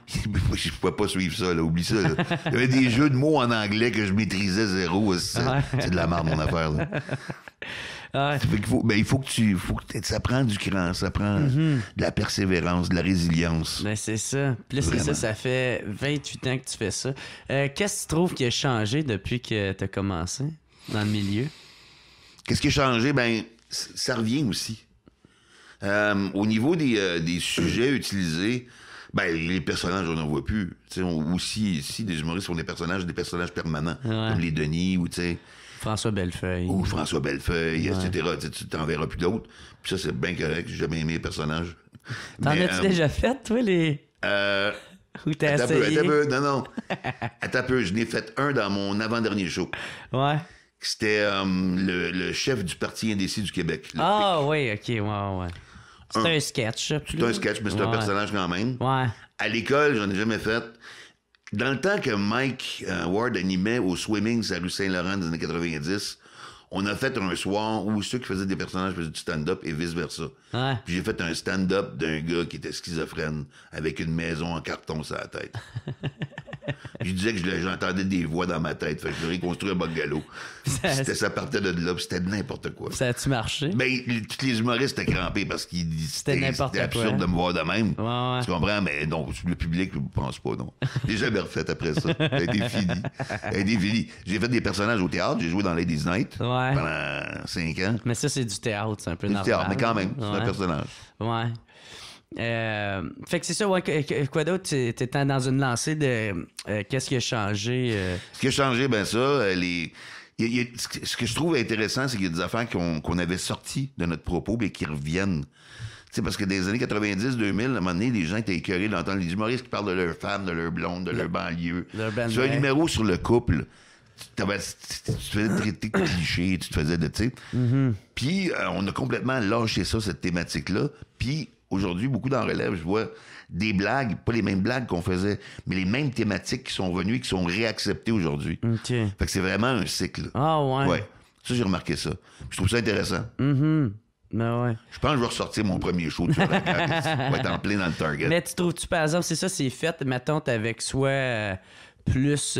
Je pouvais pas suivre ça, là, oublie ça, là. Il y avait des jeux de mots en anglais que je maîtrisais zéro, c'est de la merde, mon affaire, là. Ouais. Il faut que ça prend du cran, ça prend de la persévérance, de la résilience. Ben c'est ça. Puis là, c'est ça fait 28 ans que tu fais ça. Qu'est-ce que tu trouves qui a changé depuis que tu as commencé dans le milieu? Qu'est-ce qui a changé? Ben, ça revient aussi. Au niveau des sujets utilisés, ben, les personnages, on n'en voit plus. Aussi, des humoristes font des personnages permanents, comme les Denis ou, tu sais... François Bellefeuille, etc. Tu t'en verras plus d'autres. Puis ça, c'est bien correct. J'ai jamais aimé les personnages. T'en as-tu déjà fait, toi, les... Ou t'as Attends essayé? un peu, non. Attends un peu, je n'ai fait un dans mon avant-dernier show. Ouais. C'était le chef du Parti indécis du Québec. Ah, oui, OK, ouais. C'est un sketch, ça, C'est un sketch, mais c'est un personnage quand même. Ouais. À l'école, j'en ai jamais fait. Dans le temps que Mike Ward animait au Swimming sur la rue Saint-Laurent des années 90, on a fait un soir où ceux qui faisaient des personnages faisaient du stand-up et vice-versa. Ouais. Puis j'ai fait un stand-up d'un gars qui était schizophrène avec une maison en carton sur la tête. Je disais que j'entendais des voix dans ma tête. Fait que je reconstruis un bungalow. Ça partait de là, puis c'était n'importe quoi. Ça a-tu marché? Ben, tous les humoristes étaient crampés parce qu'ils C'était n'importe quoi. absurde de me voir de même. Ouais. Tu comprends? Mais non, le public, je pense pas, non. J'ai jamais refait après ça. Ça a été fini. J'ai fait des personnages au théâtre. J'ai joué dans Ladies Night pendant 5 ans. Mais ça, c'est du théâtre, c'est un peu C'est du normal. théâtre, mais quand même, c'est un personnage. Ouais. Fait que c'est ça, ouais, quoi d'autre? T'étais dans une lancée de qu'est-ce qui a changé? Ce qui a changé, ben ça, ce que je trouve intéressant, c'est qu'il y a des affaires qu'on avait sorties de notre propos, mais qui reviennent. Tu sais, parce que dans les années 90-2000, à un moment donné, les gens étaient écœurés d'entendre les humoristes qui parlent de leur femme, de leur blonde, de leur banlieue. C'est un numéro sur le couple. Tu te faisais traiter de cliché, tu te faisais de, tu sais. Puis, on a complètement lâché ça, cette thématique-là. Puis, aujourd'hui, beaucoup dans Relève, je vois des blagues, pas les mêmes blagues qu'on faisait, mais les mêmes thématiques qui sont venues et qui sont réacceptées aujourd'hui. OK. Fait que c'est vraiment un cycle. Ah, ouais. Ouais. Ça, j'ai remarqué ça. Je trouve ça intéressant. Ben ouais. Je pense que je vais ressortir mon premier show. Tu vas être en plein dans le target. Mais tu trouves-tu, par exemple, c'est ça, c'est fait, mettons, avec soit plus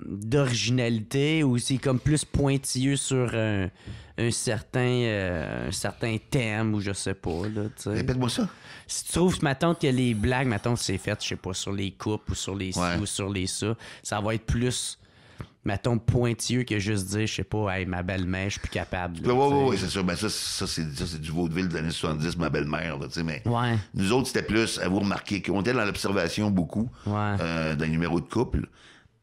d'originalité ou c'est comme plus pointilleux sur un certain thème ou je sais pas, là, tu sais. Répète-moi ça. Si tu trouves, mettons, que les blagues, mettons, c'est fait, je sais pas, sur les couples ou sur les ci Ouais. ou sur les ça va être plus, mettons, pointilleux que juste dire, je sais pas, hey, ma belle-mère, je suis plus capable. Là, Oui, c'est sûr. Ben, ça, c'est du vaudeville des années 70, ma belle-mère, là, tu sais, mais Ouais. nous autres, c'était plus, à vous remarquer, qu'on était dans l'observation beaucoup, Ouais. dans les numéros de couple.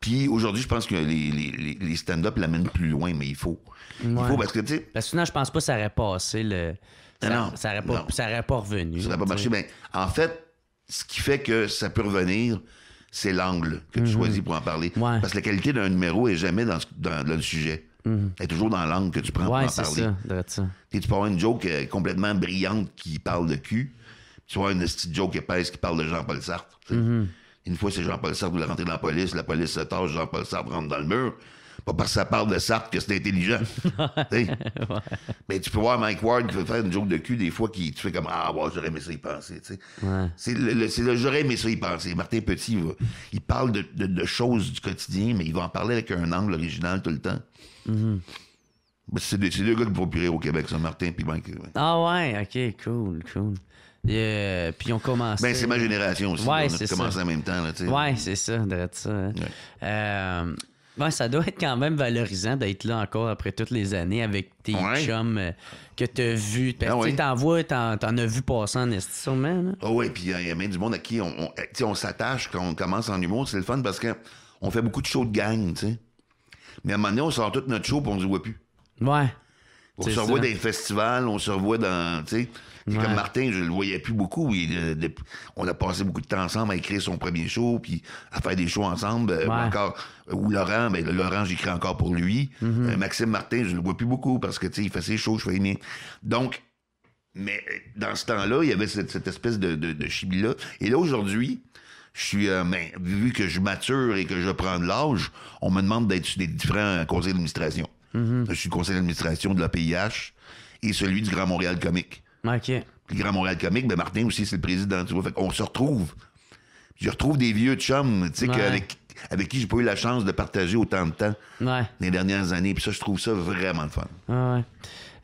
Puis aujourd'hui, je pense que les stand-up l'amènent plus loin, mais il faut. Il faut parce que, tu sais, Parce que sinon, je pense pas que ça aurait passé le. Ça aurait pas revenu. ça n'aurait pas marché. Ben, en fait, ce qui fait que ça peut revenir, c'est l'angle que tu choisis pour en parler. Ouais. Parce que la qualité d'un numéro est jamais dans le sujet. Elle est toujours dans l'angle que tu prends pour Ouais, en c'est parler. ça, doit être ça. Tu peux avoir une joke complètement brillante qui parle de cul. Tu vas avoir une petite joke épaisse qui parle de Jean-Paul Sartre. Tu sais. Une fois, c'est Jean-Paul Sartre qui voulait rentrer dans la police se tâche, Jean-Paul Sartre rentre dans le mur. Pas parce que ça parle de Sartre que c'est intelligent. Ouais. Mais tu peux voir Mike Ward qui veut faire une joke de cul des fois qui tu fais comme ah ouais, j'aurais aimé ça y penser. Tu sais. Ouais. C'est le j'aurais aimé ça y penser. Martin Petit, il parle de choses du quotidien, mais il va en parler avec un angle original tout le temps. Ben, c'est deux gars qui vont plus rire au Québec, ça, Martin et Mike. Ouais. Ah ouais, ok, cool. Puis on commence. Ben, c'est ma génération aussi. Ouais, on a c'est commencé ça. en même temps. Là, tu sais. Ouais, c'est ça, doit être ça. Hein. Ouais, ça doit être quand même valorisant d'être là encore après toutes les années avec tes chums que t'as vus. Parce que t'en as vu passer en esti sûrement. Là. Oh oui, puis il y a même du monde à qui on s'attache quand on commence en humour. C'est le fun parce qu'on fait beaucoup de shows de gang, tu sais. Mais à un moment donné, on sort tout notre show et on se voit plus. Ouais. On se revoit dans les festivals, on se revoit dans, tu sais. Puis comme Martin, je le voyais plus beaucoup. On a passé beaucoup de temps ensemble à écrire son premier show, puis à faire des shows ensemble. Encore, ou Laurent, Laurent, j'écris encore pour lui. Maxime Martin, je le vois plus beaucoup parce que, tu sais, il fait ses shows, je fais les miens. Donc, mais dans ce temps-là, il y avait cette espèce de chimie-là. Et là, aujourd'hui, je suis, vu que je mature et que je prends de l'âge, on me demande d'être sur des différents conseils d'administration. Je suis conseil d'administration de l'APIH et celui du Grand Montréal Comique. OK. Le Grand Montréal Comique, Martin aussi, c'est le président, tu vois. Fait qu'on se retrouve. Je retrouve des vieux chums, tu sais, avec qui j'ai pas eu la chance de partager autant de temps les dernières années. Puis ça, je trouve ça vraiment le fun.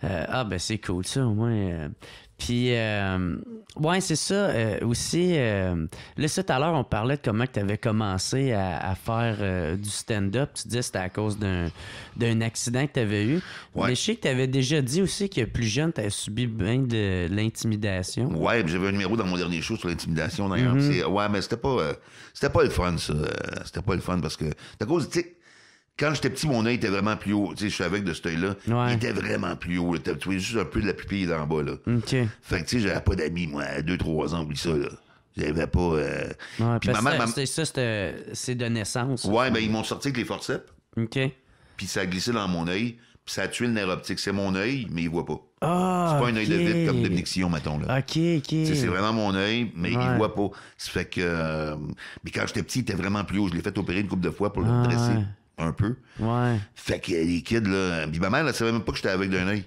Ben c'est cool, ça, au moins. Puis, ouais, c'est ça. Aussi, là, ça, tout à l'heure, on parlait de comment tu avais commencé à faire du stand-up. Tu disais que c'était à cause d'un accident que tu avais eu. Ouais. Mais je sais que tu avais déjà dit aussi que plus jeune, tu avais subi bien de l'intimidation. Ouais, j'avais un numéro dans mon dernier show sur l'intimidation, d'ailleurs. Ouais, mais c'était pas le fun, ça. C'était pas le fun parce que, à cause, tu sais, quand j'étais petit, mon œil était vraiment plus haut. Tu sais, je suis avec de cet œil-là. Il était vraiment plus haut. Tu voyais juste un peu de la pupille d'en bas, là. OK. Fait que, tu sais, j'avais pas d'amis, moi, à 2-3 ans, oublie ça, là. J'avais pas... Ouais, puis parce que c'est de naissance. Ouais, ben ils m'ont sorti avec les forceps, OK. puis ça a glissé dans mon œil, puis ça a tué le nerf optique. C'est mon œil, mais il voit pas. Ah, C'est pas un œil de OK. vitre comme Dominique Sillon, mettons, là. OK. C'est vraiment mon œil, mais Ouais. il voit pas. Ça fait que... mais quand j'étais petit, il était vraiment plus haut. Je l'ai fait opérer une couple de fois pour le dresser ouais. un peu. Ouais. Fait que les kids, là... Puis ma mère, elle savait même pas que j'étais aveugle d'un œil.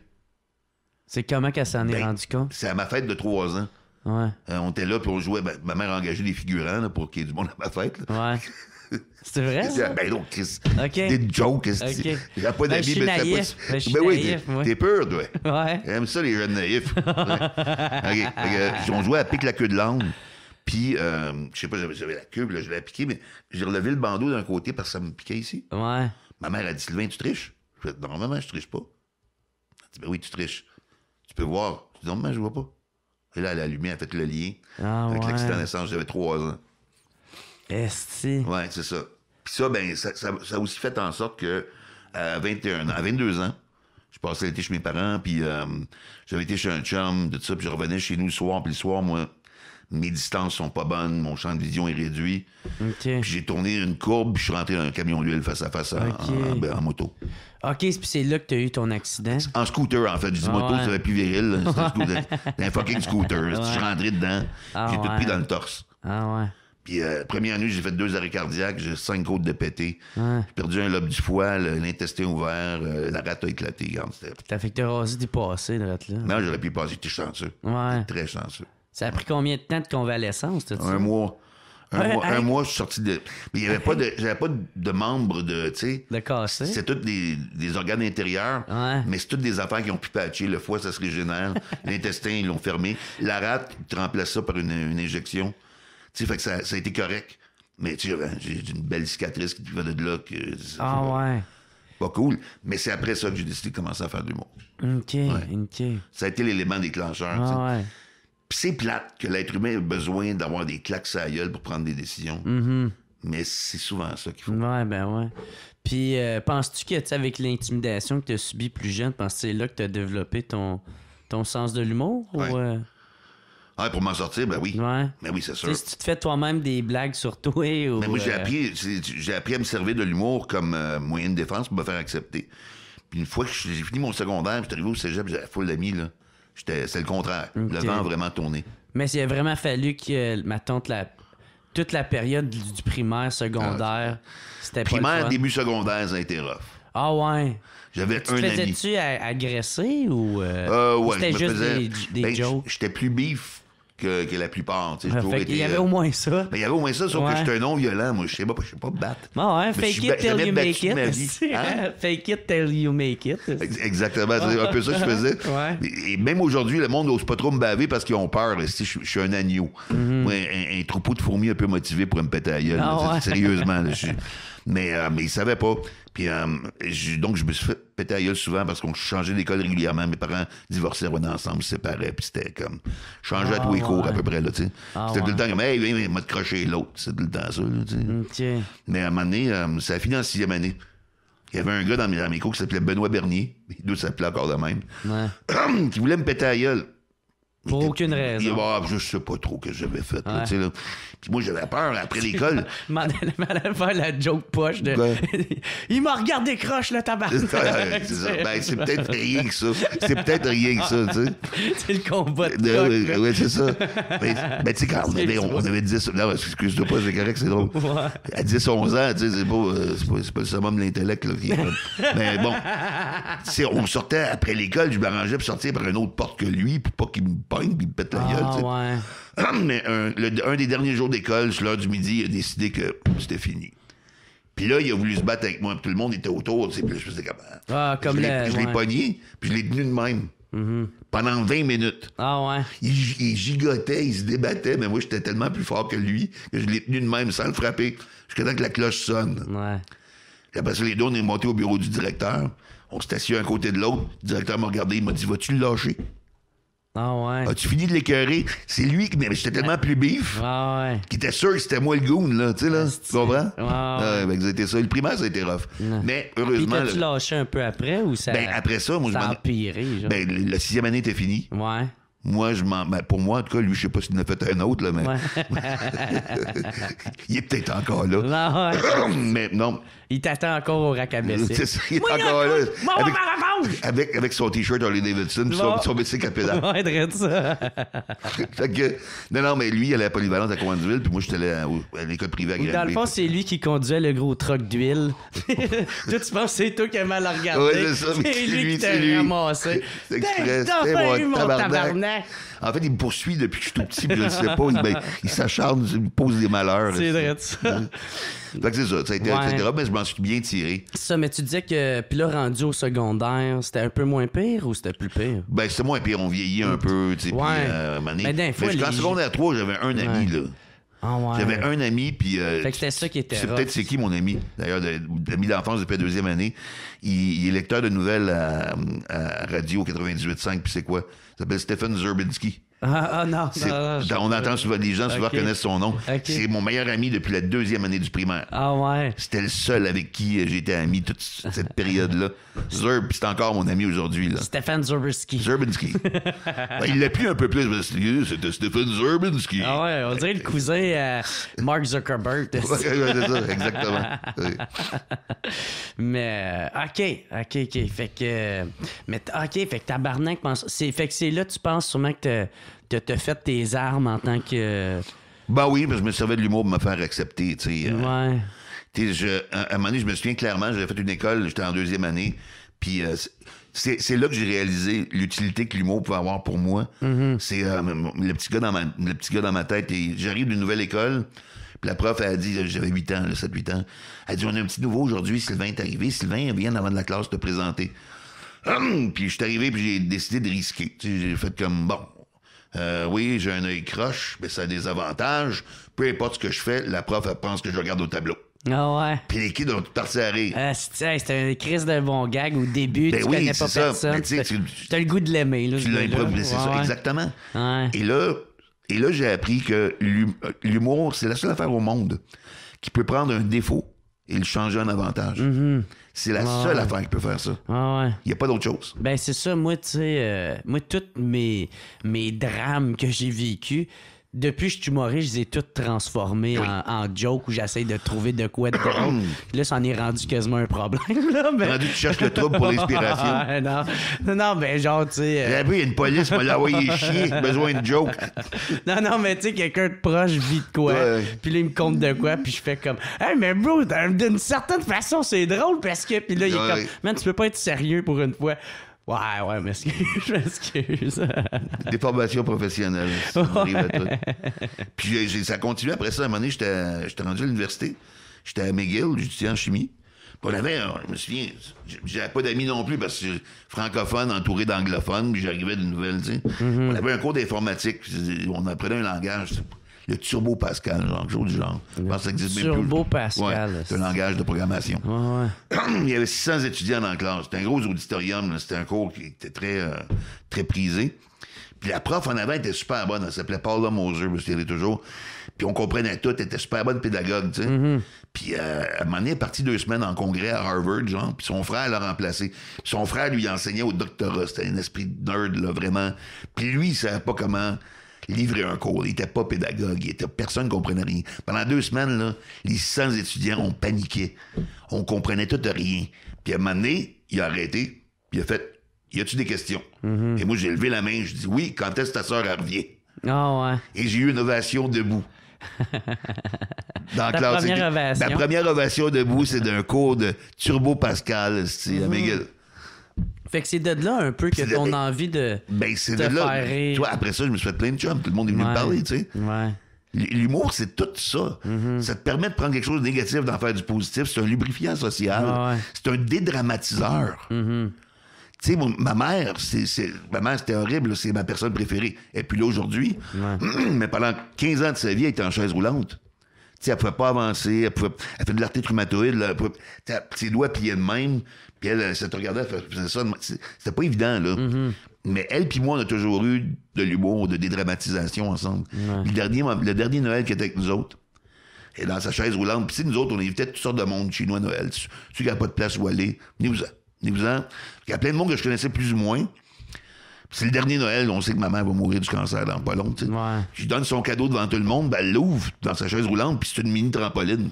C'est comment qu'elle s'en est Ben, rendu compte? C'est à ma fête de 3 ans. Ouais. On était là, puis on jouait. Ben, ma mère a engagé des figurants là, pour qu'il y ait du monde à ma fête. Là. Ouais. C'est vrai? ça? Ben non, Chris. OK. C'était une joke. OK. J'ai pas Ben, d'amis, je suis mais naïf. Ben, je suis oui, naïf, moi. t'es peur, toi. Ouais. J'aime ça, les jeunes naïfs. Ouais. OK. Fait que, on jouait à pique la queue de l'âne. Puis, je sais pas, j'avais la queue, puis là, je l'ai piqué, mais j'ai relevé le bandeau d'un côté parce que ça me piquait ici. Ouais. Ma mère a dit, Sylvain, tu triches? Je fais, non, maman, je triche pas. Elle dit, ben oui, tu triches. Tu peux voir. Je dis, non, maman, je vois pas. Et là, elle a allumé, elle a fait le lien. Ah, Avec ouais. l'accident de naissance, j'avais 3 ans. Esti. Ouais, c'est ça. Puis ça, ben, ça a aussi fait en sorte que à 22 ans, je passais l'été chez mes parents, puis j'avais été chez un chum, tout ça, puis je revenais chez nous le soir, puis le soir, moi, mes distances sont pas bonnes, mon champ de vision est réduit. OK. Puis j'ai tourné une courbe, puis je suis rentré dans un camion d'huile face à face en moto. OK, puis c'est là que tu as eu ton accident. En scooter, en fait. Je dis moto, ouais. ça va plus viril. là. C'était un scooter. C'était un fucking scooter. Je suis rentré dedans, Ah, j'ai tout ouais. pris dans le torse. Ah ouais. Puis, première nuit, j'ai fait 2 arrêts cardiaques, j'ai 5 côtes de pété. Ouais. J'ai perdu un lobe du foie, l'intestin ouvert, la rate a éclaté. Regarde, T'as fait que t'as rasé des passés, de là. non, j'aurais pu y passer, j'étais chanceux. Ouais. J'étais très chanceux. Ça a pris combien de temps de convalescence, tout ça? Un mois. Ouais, Un hey. mois, je suis sorti de. Mais il y avait pas de. J'avais pas de membres de. Tu sais. De casser? C'était tous des organes intérieurs. Ouais. Mais c'est toutes des affaires qui ont pu patcher. Le foie, ça se régénère. L'intestin, ils l'ont fermé. La rate, tu remplaces ça par une injection. Tu sais, fait que ça a été correct. Mais tu sais, j'ai une belle cicatrice qui venait de là. Ah ouais. Pas cool. Mais c'est après ça que j'ai décidé de commencer à faire de l'humour. OK, OK. Ça a été l'élément déclencheur. tu sais. Ah ouais. Puis c'est plate que l'être humain ait besoin d'avoir des claques à la gueule pour prendre des décisions. Mais c'est souvent ça qu'il faut. Ouais, ben ouais. Puis, penses-tu que, tu sais, avec l'intimidation que tu as subie plus jeune, penses que c'est là que tu as développé ton sens de l'humour? Ouais. Ou, Ah, pour m'en sortir, ben oui. Ouais. Ben oui, c'est Tu sûr. sais, si tu te fais toi-même des blagues sur toi ou... Mais moi, j'ai appris à me servir de l'humour comme moyen de défense pour me faire accepter. Puis une fois que j'ai fini mon secondaire, j'étais arrivé au cégep, j'avais full d'amis, là. C'est le contraire. Ok. Le vent a vraiment tourné. Mais il a vraiment fallu que, mettons, toute la période du primaire, secondaire, c'était pas le Primaire, fun. début secondaire, ça a été rough. Ah ouais. J'avais Tu un te ami. faisais-tu agresser ou... Ouais, c'était je me juste faisais... des Ben, jokes? J'étais plus beef que la plupart. Tu sais, j'ai toujours Fait qu'il y été, avait au moins ça. Ben, il y avait au moins ça, sauf Ouais. que j'étais un non-violent. Moi, je sais pas me battre. Ah ouais, Mais fake je it till jamais you battu make de ma it. vie. Hein? Fake it till you make it. Exactement, c'est un peu ça que je faisais. Ouais. Et même aujourd'hui, le monde n'ose pas trop me baver parce qu'ils ont peur. Si je suis un agneau. Moi, un troupeau de fourmis un peu motivé pour me péter la gueule. Ah là, ouais. Sérieusement. Là, mais ils savaient pas. Puis, donc, je me suis fait péter la gueule souvent parce qu'on changeait d'école régulièrement. Mes parents divorçaient, revenaient ensemble, se séparaient. Puis c'était comme... Changer à tous les cours, à peu près. Là, tu sais. C'était tout le temps comme, hey, viens, m'a croché l'autre. C'est tout le temps ça. Là, tu sais. OK. Mais à un moment donné, ça a fini en 6e année. Il y avait un gars dans mes cours qui s'appelait Benoît Bernier. Les deux s'appelaient encore de même. Ouais. Qui voulait me péter la gueule. Pour aucune raison. Je sais pas trop ce que j'avais fait. Là, Ouais. tu sais, là. Puis moi, j'avais peur après l'école. M'allait faire la joke poche de... Ouais. Il m'a regardé croche, le tabac. C'est ça. Ben, c'est peut-être rien que ça. C'est peut-être rien que ça, tu sais. C'est le combat de coq, là. Oui, c'est ça. Ben, tu sais, quand on avait 10... Non, excuse-toi pas, c'est correct, c'est drôle. Ouais. À 10, 11 ans, tu sais, c'est pas le summum de l'intellect, là. Mais bon, tu sais, on sortait après l'école, je m'arrangeais pour sortir par une autre porte que lui, pour pas qu'il me pogne puis me pète la gueule, tu sais. Ah ouais. Mais un des derniers jours d'école, sur l'heure du midi, il a décidé que c'était fini. Puis là, il a voulu se battre avec moi, puis tout le monde était autour, tu sais, puis là, je faisais comme... Ah, comme je l'ai ouais. pogné, puis je l'ai tenu de même. Pendant 20 minutes. Ah ouais. Il gigotait, il se débattait, mais moi, j'étais tellement plus fort que lui que je l'ai tenu de même sans le frapper, jusqu'à temps que la cloche sonne. Ouais. Puis après ça, les deux, on est montés au bureau du directeur. On s'est assis un côté de l'autre. Le directeur m'a regardé, il m'a dit, vas-tu le lâcher? Ah ouais. As-tu fini de l'écœurer? C'est lui qui... Mais j'étais tellement plus bif Ah ouais. qu'il était sûr que c'était moi le goon, là. Tu sais, là. Tu comprends? Ouais. Ben, c'était ça. Le primaire, ça a été rough. Mais Puis heureusement... t'as-tu lâché un peu après ou ça... Ben, après ça, moi, ça a empiré, genre? Ben, la 6e année était finie. Ouais. Moi, pour moi, en tout cas, lui, je sais pas s'il en a fait un autre, là, mais. Ouais. Il est peut-être encore là. Non, ouais. Mais non. Il t'attend encore au rack à baisser. C'est ça, il est encore là. Avec son T-shirt Harley Davidson, puis son bicycle à pédale. Ouais, drôle ça. Fait que, non, mais lui, il allait à la polyvalence à Cowansville, puis moi, j'étais allé à l'école privée à Granby. Dans le fond, c'est lui qui conduisait le gros truck d'huile. Toi, tu penses que c'est toi qui as mal regardé. Ouais, c'est ça, mais c'est lui qui t'a c'est lui. ramassé. C'est express. T'as T'es eu mon mon tabarnak. tabarnak. En fait, il me poursuit depuis que je suis tout petit, puis je ne sais pas. Il s'acharne, il me pose des malheurs. C'est vrai ça. Fait que c'est ça. Ça a été etc. Mais je m'en suis bien tiré. Ça, mais tu disais que, puis là, rendu au secondaire, c'était un peu moins pire ou c'était plus pire? Ben, c'était moins pire. On vieillit un peu, tu sais. Ouais. Mais d'un fois, en secondaire 3, j'avais un ami, là. Ah ouais. J'avais un ami, puis... fait que c'était ça qui était c'est rough. peut-être c'est qui mon ami, d'ailleurs, l'ami d'enfance depuis la deuxième année. Il est lecteur de nouvelles à Radio 98.5, puis c'est quoi? Il s'appelle Stephen Zerbinski. Ah non, On entend souvent, les gens souvent connaissent son nom. Okay. C'est mon meilleur ami depuis la deuxième année du primaire. Ah ouais. C'était le seul avec qui j'étais ami toute cette période-là. Zerb, puis c'est encore mon ami aujourd'hui. Là. Stéphane Zerbinski. Zerbinski. Il l'a plu un peu plus, mais c'était Stephen Zerbinski. Ah ouais, on dirait le cousin à Mark Zuckerberg. Ouais, c'est ça, exactement. Oui. Mais, OK. Fait que, fait que tabarnak, fait que c'est là, tu penses sûrement que t'as fait tes armes en tant que... Ben oui, parce que je me servais de l'humour pour me faire accepter, tu sais. Ouais. À un moment donné, je me souviens clairement, j'avais fait une école, j'étais en deuxième année, puis c'est là que j'ai réalisé l'utilité que l'humour pouvait avoir pour moi. Mm-hmm. C'est le petit gars dans ma tête, et j'arrive d'une nouvelle école, puis la prof, elle a dit, j'avais 8 ans, 7-8 ans, elle a dit, on a un petit nouveau aujourd'hui, Sylvain est arrivé, Sylvain, viens avant de la classe te présenter. Puis je suis arrivé, puis j'ai décidé de risquer. Tu sais, j'ai fait comme, bon... oui, j'ai un œil croche, mais ça a des avantages. Peu importe ce que je fais, la prof, elle pense que je regarde au tableau. Ah ouais. Puis les kids ont tout parti à rire. C'était un crise d'un bon gag au début, Ben tu oui, connais c'est pas ça. personne. Ben, t'as le goût de l'aimer. Là, tu l'as improvisé, c'est ça, exactement. Ouais. Et là, j'ai appris que l'humour, c'est la seule affaire au monde qui peut prendre un défaut et le changer en avantage. Mm-hmm. C'est la seule affaire qui peut faire ça. Ah ouais. Il n'y a pas d'autre chose. Ben c'est ça, moi, tu sais, moi, tous mes drames que j'ai vécus, depuis que je suis humoriste, je les ai tous transformés en joke où j'essaie de trouver de quoi de drôle. Là, ça en est rendu quasiment un problème. Là, mais... Rendu, tu cherches le trouble pour l'inspiration. non, ben genre, tu sais... J'ai appris, il y a une police, m'a l'envoyé chier, besoin de joke. Non, mais tu sais, quelqu'un de proche vit de quoi, puis là, il me compte de quoi, puis je fais comme « Hey, mais bro, d'une certaine façon, c'est drôle, parce que... » Puis là, il est comme « Man, tu peux pas être sérieux pour une fois. » Ouais, m'excuse, je m'excuse. Des formations professionnelles. Ça arrive à tout. Puis ça continue après ça. À un moment donné, j'étais rendu à l'université. J'étais à McGill, j'étudiais en chimie. Puis on avait, je me souviens, j'avais pas d'amis non plus parce que je suis francophone entouré d'anglophones, puis j'arrivais de nouvelles, tu sais. On avait un cours d'informatique, on apprenait un langage, le Turbo Pascal, genre, quelque chose du genre. Je pense que ça existe même plus. Turbo Pascal. Ouais, c'est un langage de programmation. Ouais. Il y avait 600 étudiants dans la classe. C'était un gros auditorium, là. C'était un cours qui était très prisé. Puis la prof en avant était super bonne. Elle s'appelait Paula Moser, je me souviens toujours. Puis on comprenait tout. Elle était super bonne pédagogue, tu sais. Puis à un moment donné, elle est partie 2 semaines en congrès à Harvard, genre. Puis son frère l'a remplacé. Puis son frère lui enseignait au doctorat. C'était un esprit de nerd, là, vraiment. Puis lui, il savait pas comment livrer un cours. Il était pas pédagogue. Personne ne comprenait rien. Pendant 2 semaines, là, les 600 étudiants, on paniquait. On comprenait tout de rien. Puis à un moment donné, il a arrêté. Puis il a fait, y a-tu des questions? Et moi, j'ai levé la main. Je dis, oui, quand est-ce que ta sœur, elle revient? Ah ouais. Et j'ai eu une ovation debout. Dans la classe. Première ovation. Ma première ovation debout, c'est d'un cours de Turbo Pascal, à McGill. Fait que c'est de là un peu que ton envie de c'est te de là. faire rire. Tu vois, après ça, je me suis fait plein de chums. Tout le monde est venu me parler, tu sais. Ouais. L'humour, c'est tout ça. Ça te permet de prendre quelque chose de négatif, d'en faire du positif. C'est un lubrifiant social. Ouais. C'est un dédramatiseur. Tu sais, ma mère, c'était horrible. C'est ma personne préférée. Et puis là, aujourd'hui, mais pendant 15 ans de sa vie, elle était en chaise roulante. Tu sais, elle pouvait pas avancer. Elle fait de l'arthrite rhumatoïde. Là, ses doigts pliaient de même. Puis elle se regardait, elle faisait ça. C'était pas évident, là. Mais elle puis moi, on a toujours eu de l'humour, de dédramatisation ensemble. Le dernier Noël qui était avec nous autres, et dans sa chaise roulante. Puis nous autres, on invitait toutes sortes de monde chez nous à Noël. Ceux qui n'avaient pas de place où aller, venez-vous-en. Il y a plein de monde que je connaissais plus ou moins. C'est le dernier Noël, on sait que ma mère va mourir du cancer dans pas long, tu sais. Ouais. Je lui donne son cadeau devant tout le monde, ben elle l'ouvre dans sa chaise roulante, puis c'est une mini trampoline.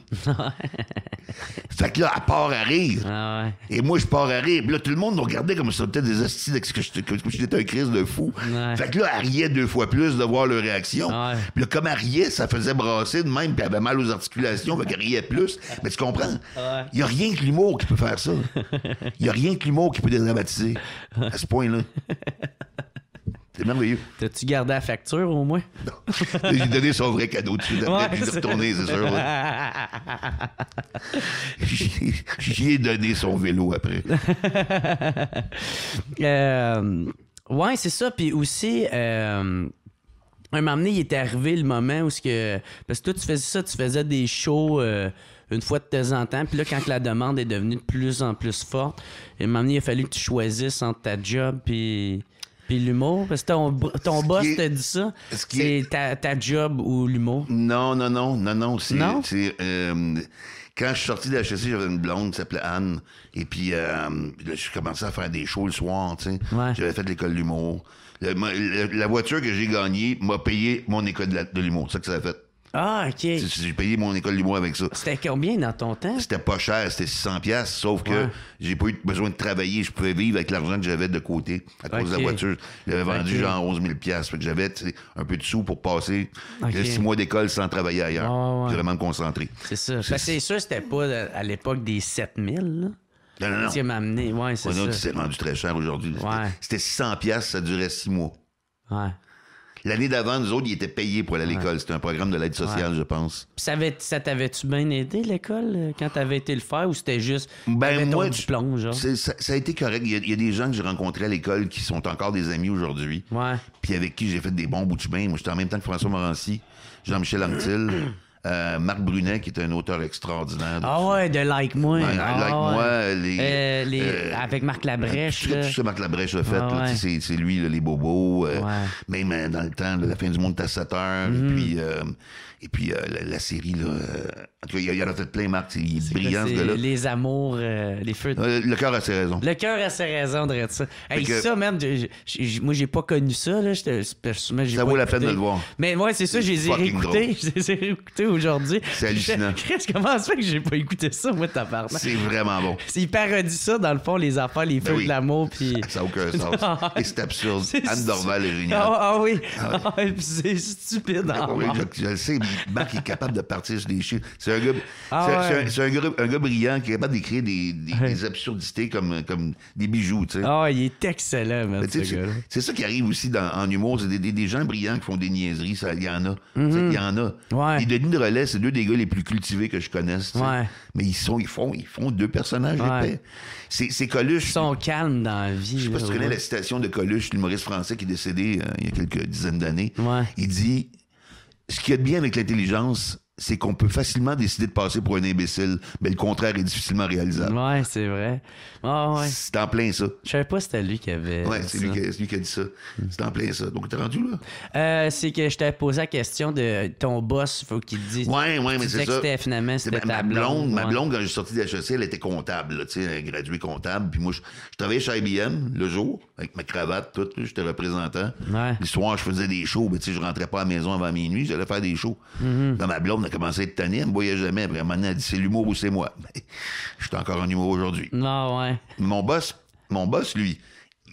Fait que là, elle part à rire. Ah ouais. Et moi, je pars à rire. Puis là, tout le monde nous regardait comme si c'était des hosties, que j'étais un crise de fou. Ouais. Fait que là, elle riait 2 fois plus de voir leur réaction. Ouais. Puis là, comme elle riait, ça faisait brasser de même, puis elle avait mal aux articulations, fait qu'elle riait plus. Mais tu comprends? Ouais. Il n'y a rien que l'humour qui peut faire ça. Il n'y a rien que l'humour qui peut dédramatiser à ce point-là. C'est merveilleux. T'as-tu gardé la facture au moins? Non. J'ai donné son vrai cadeau dessus. Après, puis il est retourné, c'est sûr. J'y ai donné son vélo après. Ouais, c'est ça. Puis aussi, un moment donné, il était arrivé le moment où... Parce que toi, tu faisais ça, tu faisais des shows... une fois de temps en temps. Puis là, quand la demande est devenue de plus en plus forte, à un moment donné, il a fallu que tu choisisses entre ta job puis l'humour. Parce que ton boss t'a dit ça. C'est ta job ou l'humour. Non. Non? Quand je suis sorti de la HEC, j'avais une blonde qui s'appelait Anne. Et puis, là, je commençais à faire des shows le soir, tu sais. Ouais. J'avais fait l'école d'humour. La voiture que j'ai gagnée m'a payé mon école de l'humour. C'est ça que ça a fait. Ah, OK. J'ai payé mon école d'humour avec ça. C'était combien dans ton temps? C'était pas cher, c'était 600$, sauf que j'ai pas eu besoin de travailler. Je pouvais vivre avec l'argent que j'avais de côté à cause de la voiture. J'avais vendu genre 11 000$. Fait que j'avais un peu de sous pour passer 6 mois d'école sans travailler ailleurs. Puis vraiment me concentrer. C'est ça. C'est sûr, c'était pas à l'époque des 7000, là. Non. Tu m'as amené. Ouais, c'est ça. C'est rendu très cher aujourd'hui. C'était 600$, ça durait 6 mois. Ouais. L'année d'avant, nous autres, ils étaient payés pour aller à l'école. C'était un programme de l'aide sociale, je pense. Puis ça t'avait-tu bien aidé, l'école, quand t'avais été le faire, ou c'était juste moi, ton diplôme, genre? Ça a été correct. Il y a des gens que j'ai rencontrés à l'école qui sont encore des amis aujourd'hui. Ouais. Puis avec qui j'ai fait des bons bouts de chemin. Moi, j'étais en même temps que François Morancy, Jean-Michel Anctil, Marc Brunet, qui est un auteur extraordinaire. Ah ouais, de Like Moi. Ouais, Like Moi, avec Marc Labrèche. Tout ça, Marc Labrèche a fait. Là, c'est lui, là, les bobos. Même dans le temps, la fin du monde est à 7 heures. Et puis, la série, là... en tout cas, il y en a fait plein, Marc. Il est brillant, ce gars-là. Les amours, les feux... Le cœur a ses raisons. Le cœur a ses raisons de ça. Hey, ça, même, moi, j'ai pas connu ça, là. Ça vaut la peine de le voir. Mais ouais, c'est ça, je les ai réécoutés. Je les ai réécoutés aujourd'hui. C'est hallucinant. Comment ça fait que j'ai pas écouté ça, moi, tabarnak? C'est vraiment bon. Il parodie ça, dans le fond, les affaires, les feux de l'amour, puis... Ça n'a aucun sens. Et c'est absurde. Anne Dorval est géniale. Ah oui. C'est stupide. Oui, je le sais, Marc est capable de partir sur des chiffres. C'est un gars, c'est un gars brillant qui est capable d'écrire des absurdités comme des bijoux, tu sais. Ah, il est excellent, même, ce gars-là. C'est ça qui arrive aussi en humour. C'est des gens brillants qui font des niaiseries. Il y en a. Il y en a. Ouais. Et Denis de Relais, c'est 2 des gars les plus cultivés que je connaisse. Ouais. Mais ils font 2 personnages épais. C'est Coluche. Ils sont calmes dans la vie. Je sais pas si tu connais la citation de Coluche, l'humoriste français qui est décédé il y a quelques dizaines d'années. Ouais. Il dit... Ce qu'il y a de bien avec l'intelligence, c'est qu'on peut facilement décider de passer pour un imbécile, mais le contraire est difficilement réalisable. Ouais, c'est vrai. Ah ouais. C'est en plein ça. Je savais pas que c'était lui qui avait. Ouais, c'est lui qui a dit ça. C'est en plein ça. Donc, t'es rendu là? C'est que je t'avais posé la question de ton boss, il faut qu'il te dise. Ouais, mais c'est ça. Finalement, c'était ta blonde. Ma blonde, quand j'ai sorti de la HEC, elle était comptable, là, tu sais, elle graduée comptable. Puis moi, je travaillais chez IBM le jour, avec ma cravate, tout, j'étais représentant. Ouais. Le soir, je faisais des shows, mais tu sais, je rentrais pas à la maison avant minuit, j'allais faire des shows. Dans ma blonde, a commencé à être tannée, elle me voyait jamais. Après, maintenant, elle dit, c'est l'humour ou c'est moi. Ben, je suis encore en humour aujourd'hui. Non, ouais. Mon boss, lui,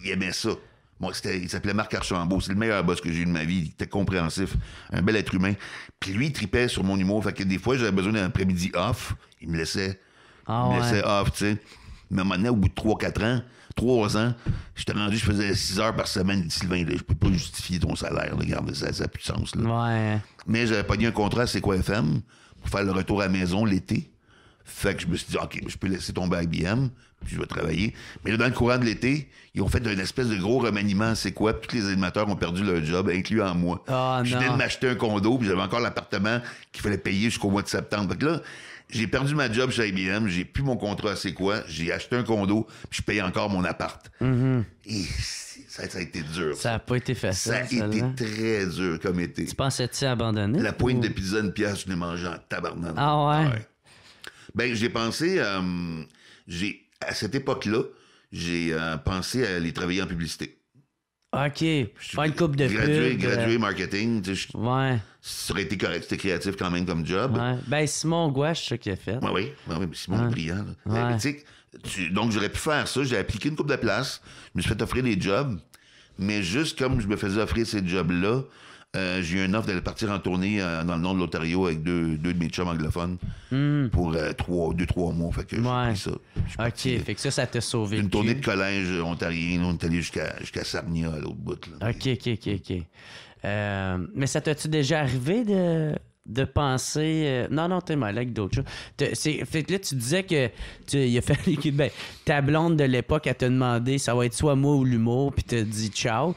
il aimait ça. Bon, il s'appelait Marc Archambault. C'est le meilleur boss que j'ai eu de ma vie. Il était compréhensif. Un bel être humain. Puis lui, il tripait sur mon humour. Fait que des fois, j'avais besoin d'un après-midi off. Il me laissait off, tu sais. Mais maintenant, au bout de 3 ans, j'étais rendu, je faisais 6 heures par semaine. Il dit, Sylvain, là, je peux pas justifier ton salaire. Là, regarde, ça n'a plus de sens. Là. Ouais. Mais j'avais pogné un contrat à C'est quoi FM pour faire le retour à la maison l'été. Fait que je me suis dit, OK, je peux laisser tomber IBM, puis je vais travailler. Mais là, dans le courant de l'été, ils ont fait une espèce de gros remaniement. C'est quoi? Tous les animateurs ont perdu leur job, incluant moi. Oh, je venais de m'acheter un condo, puis j'avais encore l'appartement qu'il fallait payer jusqu'au mois de septembre. Fait que là, j'ai perdu ma job chez IBM, j'ai plus mon contrat à C'est quoi, j'ai acheté un condo, puis je paye encore mon appart. Et ça a été dur. Ça n'a pas été facile. Ça a été très dur comme été. Tu pensais-tu abandonner? La pointe de pizza, une pièce, je l'ai mangé en tabarnak. Ah ouais? Ben, j'ai pensé... à cette époque-là, j'ai pensé à aller travailler en publicité. OK. Faire une coupe de pub. Gradué marketing. Ouais. Ça aurait été correct. C'était créatif quand même comme job. Ouais. Ben, Simon Gouache, c'est ça qu'il a fait. Oui. Simon est brillant. Là. Ouais. Donc, j'aurais pu faire ça. J'ai appliqué une couple de places. Je me suis fait offrir des jobs. Mais juste comme je me faisais offrir ces jobs-là, j'ai eu une offre d'aller partir en tournée dans le nord de l'Ontario avec deux de mes chums anglophones pour 2-3 mois. Fait que j'ai pris ça. OK, fait que ça t'a sauvé. Une tournée de collège ontarien. On est allé jusqu'à Sarnia, à l'autre bout. Là. OK. Mais ça t'as-tu déjà arrivé de penser... Non, t'es mal avec d'autres choses. Fait que là, tu disais que il a fallu que ta blonde de l'époque, elle t'a demandé ça va être soit moi ou l'humour, puis t'as dit ciao.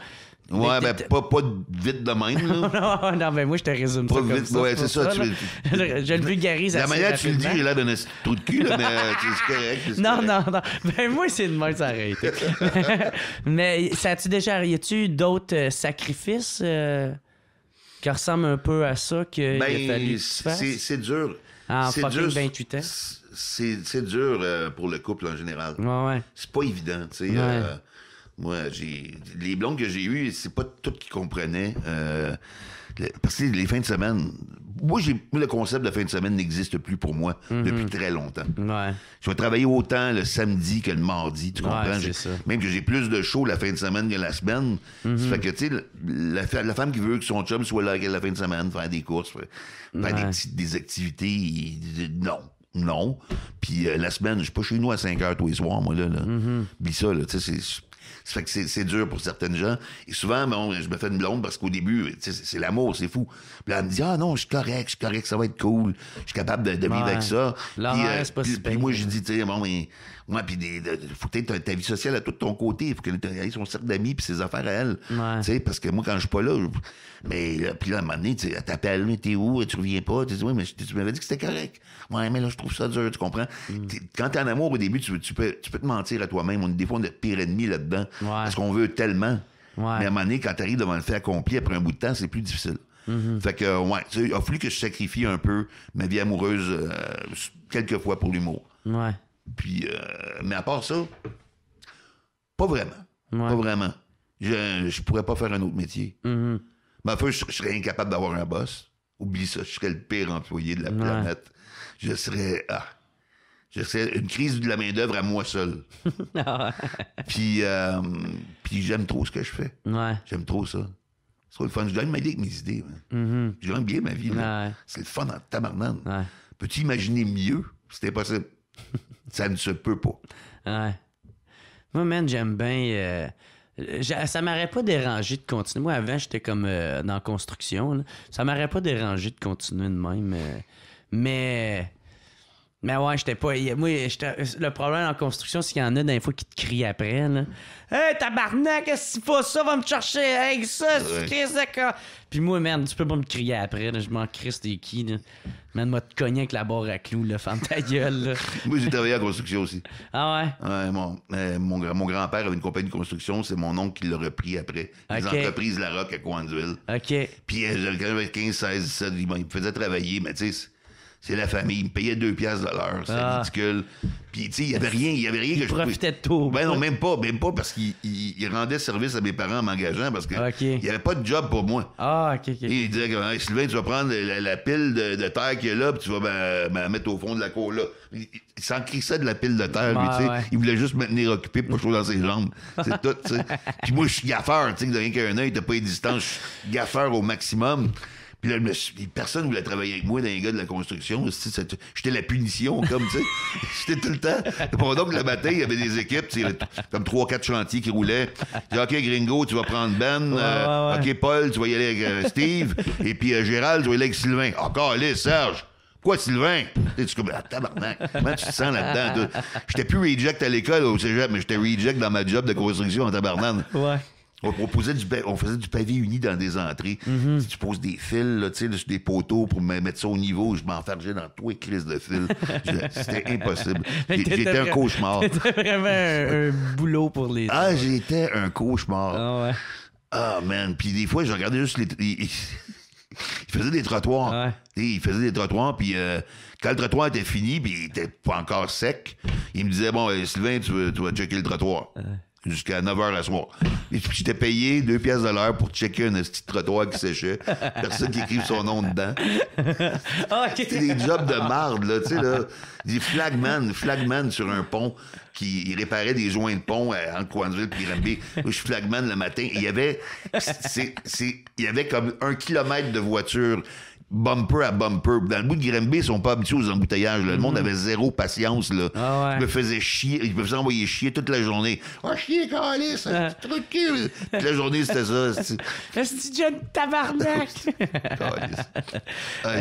Ouais, pas vite de même, là. non, ben moi, je te résume pas ça vite, comme ça. ouais, c'est ça. Je le vulgarise assez rapidement. La manière que tu le dis, j'ai l'air d'un trou de cul, là, mais c'est correct. Non. Ben moi, c'est de même, ça arrête. Mais ça a-tu déjà... Y a-tu d'autres sacrifices qui ressemblent un peu à ça qu'il a fallu que tu fasses? C'est dur. C'est fucking 28 ans. C'est dur pour le couple en général. Ouais. C'est pas évident, tu sais. Ouais. Moi, les blondes que j'ai eues, c'est pas toutes qui comprenaient. Parce que les fins de semaine... Moi, le concept de fin de semaine n'existe plus pour moi depuis très longtemps. Ouais. Je vais travailler autant le samedi que le mardi, tu comprends? C'est ça. Même que j'ai plus de shows la fin de semaine que la semaine. Ça fait que, tu sais, la femme qui veut que son chum soit là la fin de semaine, faire des courses, faire des activités, non. Puis la semaine, je suis pas chez nous à 5 heures tous les soirs, moi, là. Puis ça, là, tu sais, ça fait que c'est dur pour certaines gens. Et souvent, je me fais une blonde parce qu'au début, c'est l'amour, c'est fou. Puis là, elle me dit, non, je suis correct, ça va être cool. Je suis capable de vivre avec ça. Puis moi, je dis, tu sais, puis faut peut-être ta vie sociale à tout ton côté. Il faut qu'elle ait son cercle d'amis puis ses affaires à elle. Tu sais, parce que moi, quand je suis pas là, puis là, à un moment donné, elle t'appelle, mais t'es où? Tu reviens pas? Tu dis, oui, mais tu m'avais dit que c'était correct. Ouais, mais là, je trouve ça dur, tu comprends? Quand t'es en amour au début, tu peux te mentir à toi-même. Des fois, on est notre pire ennemi là-dedans. Parce qu'on veut tellement. Mais à un moment donné, quand t'arrives devant le fait accompli après un bout de temps, c'est plus difficile. Fait que, il a fallu que je sacrifie un peu ma vie amoureuse quelques fois pour l'humour. Ouais. Puis, mais à part ça, pas vraiment. Pas vraiment. Je pourrais pas faire un autre métier. Mais enfin, je serais incapable d'avoir un boss. Oublie ça, je serais le pire employé de la planète. Je serais une crise de la main-d'œuvre à moi seul. Puis j'aime trop ce que je fais. Ouais. J'aime trop ça. C'est trop le fun. Je gagne ma vie avec mes idées. Je gagne bien ma vie. Là. C'est le fun en tabarnane. Peux-tu imaginer mieux? C'est impossible. Ça ne se peut pas. Ouais. Moi, man, j'aime bien... ça m'aurait pas dérangé de continuer. Moi, avant, j'étais comme dans la construction. Là. Ça m'aurait pas dérangé de continuer de même. Mais ouais, j'étais pas... le problème en construction, c'est qu'il y en a des fois qui te crient après. Là. Hey, tabarnak, qu'est-ce que c'est pas ça? Va me chercher. Hey, ça, c'est Chris, d'accord. Puis moi, man, tu peux pas me crier après. Là. Je m'en crisse t'es qui. Là. Man, moi, te cogner avec la barre à clous, là, ferme ta gueule. Là. Moi, j'ai travaillé en construction aussi. Ah ouais? Mon grand-père avait une compagnie de construction. C'est mon oncle qui l'a repris après. Les entreprises La Roque à Coansville. OK. Puis quand j'avais 15, 16, 17, il me faisait travailler, mais tu sais... C'est la famille. Il me payait 2$ de l'heure. C'est ridicule. Puis, tu sais, il y avait rien que je pouvais... Il profitait de tout. Ben non, même pas parce qu'il rendait service à mes parents en m'engageant parce qu'il n'y avait pas de job pour moi. OK. Et il disait que hey, Sylvain, tu vas prendre la pile de terre qu'il y a là puis tu vas la mettre au fond de la cour là. Il s'en crissait de la pile de terre, lui, tu sais. Il voulait juste me tenir occupé pour pas chaud dans ses jambes. C'est tout, tu sais. Puis moi, je suis gaffeur, tu sais, de rien qu'un œil, t'as pas les distances. Je suis gaffeur au maximum. Puis là, personne ne voulait travailler avec moi dans les gars de la construction. J'étais la punition, comme, tu sais. J'étais tout le temps. Pendant que le matin, il y avait des équipes, comme 3-4 chantiers qui roulaient. Je dis, OK, Gringo, tu vas prendre Ben. OK, Paul, tu vas y aller avec Steve. Et puis Gérald, tu vas y aller avec Sylvain. Encore, allez, Serge. Quoi, Sylvain? Tu es comme, tabarnak. Comment tu te sens là-dedans? J'étais plus reject à l'école au cégep, mais j'étais reject dans ma job de construction en tabarnak. Ouais. On faisait du pavé uni dans des entrées. Si tu poses des fils, là, tu sais, sur des poteaux pour mettre ça au niveau, je m'enfargeais dans tous les crises de fils. C'était impossible. J'étais un cauchemar. C'était vraiment un boulot pour les... j'étais un cauchemar. Ah ouais. Ah, man. Puis des fois, je regardais juste il faisait des trottoirs. Ouais. Il faisait des trottoirs, puis quand le trottoir était fini, puis il était pas encore sec, il me disait, bon, Sylvain, tu vas checker le trottoir. jusqu'à 9h la soir. Et puis j'étais payé 2 piastres de l'heure pour checker un petit trottoir qui séchait. Personne qui écrive son nom dedans. C'était des jobs de marde, là, tu sais, là. Des flagman sur un pont qui réparait des joints de pont entre Cowansville et Granby. Moi, je suis flagman le matin. Et il y avait comme 1 kilomètre de voiture bumper à bumper. Dans le bout de Granby, ils sont pas habitués aux embouteillages. Là. Le monde avait zéro patience. Là. Je me faisais chier. Je me faisais envoyer chier toute la journée. Ah, chier, calice! Truc de cul! Toute la journée, c'était ça. C'est jeune tabarnak!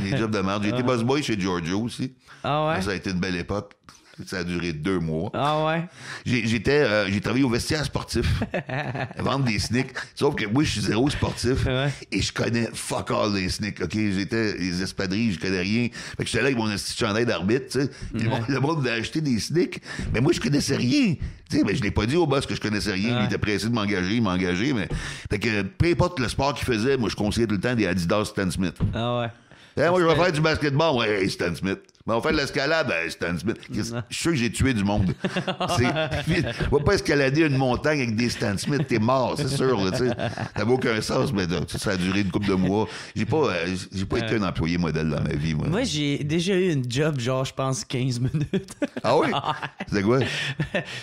Des jobs de merde. J'ai été boss-boy chez Giorgio aussi. Ah ouais? Ça a été une belle époque. Ça a duré 2 mois. Ah ouais? J'ai travaillé au vestiaire sportif. Vendre des sneaks. Sauf que moi, je suis zéro sportif. Et je connais fuck all les sneaks. OK? J'étais les espadrilles, je connais rien. Fait que j'étais là avec mon petit chandail d'arbitre, tu sais. Le monde voulait acheter des sneaks. Mais moi, je connaissais rien. Tu sais, mais je l'ai pas dit au boss que je connaissais rien. Il était pressé de m'engager, il m'a engagé. Mais... Fait que peu importe le sport qu'il faisait, moi, je conseillais tout le temps des Adidas Stan Smith. Ah ouais? Moi, je vais faire du basketball. Ouais, Stan Smith. On va faire de l'escalade. Stan Smith. Je suis sûr que j'ai tué du monde. On va pas escalader une montagne avec des Stan Smith. T'es mort, c'est sûr. T'avais aucun sens, mais ça a duré une couple de mois. J'ai pas été un employé modèle dans ma vie, moi. Moi, j'ai déjà eu une job, genre, je pense, 15 minutes. Ah oui? C'était quoi?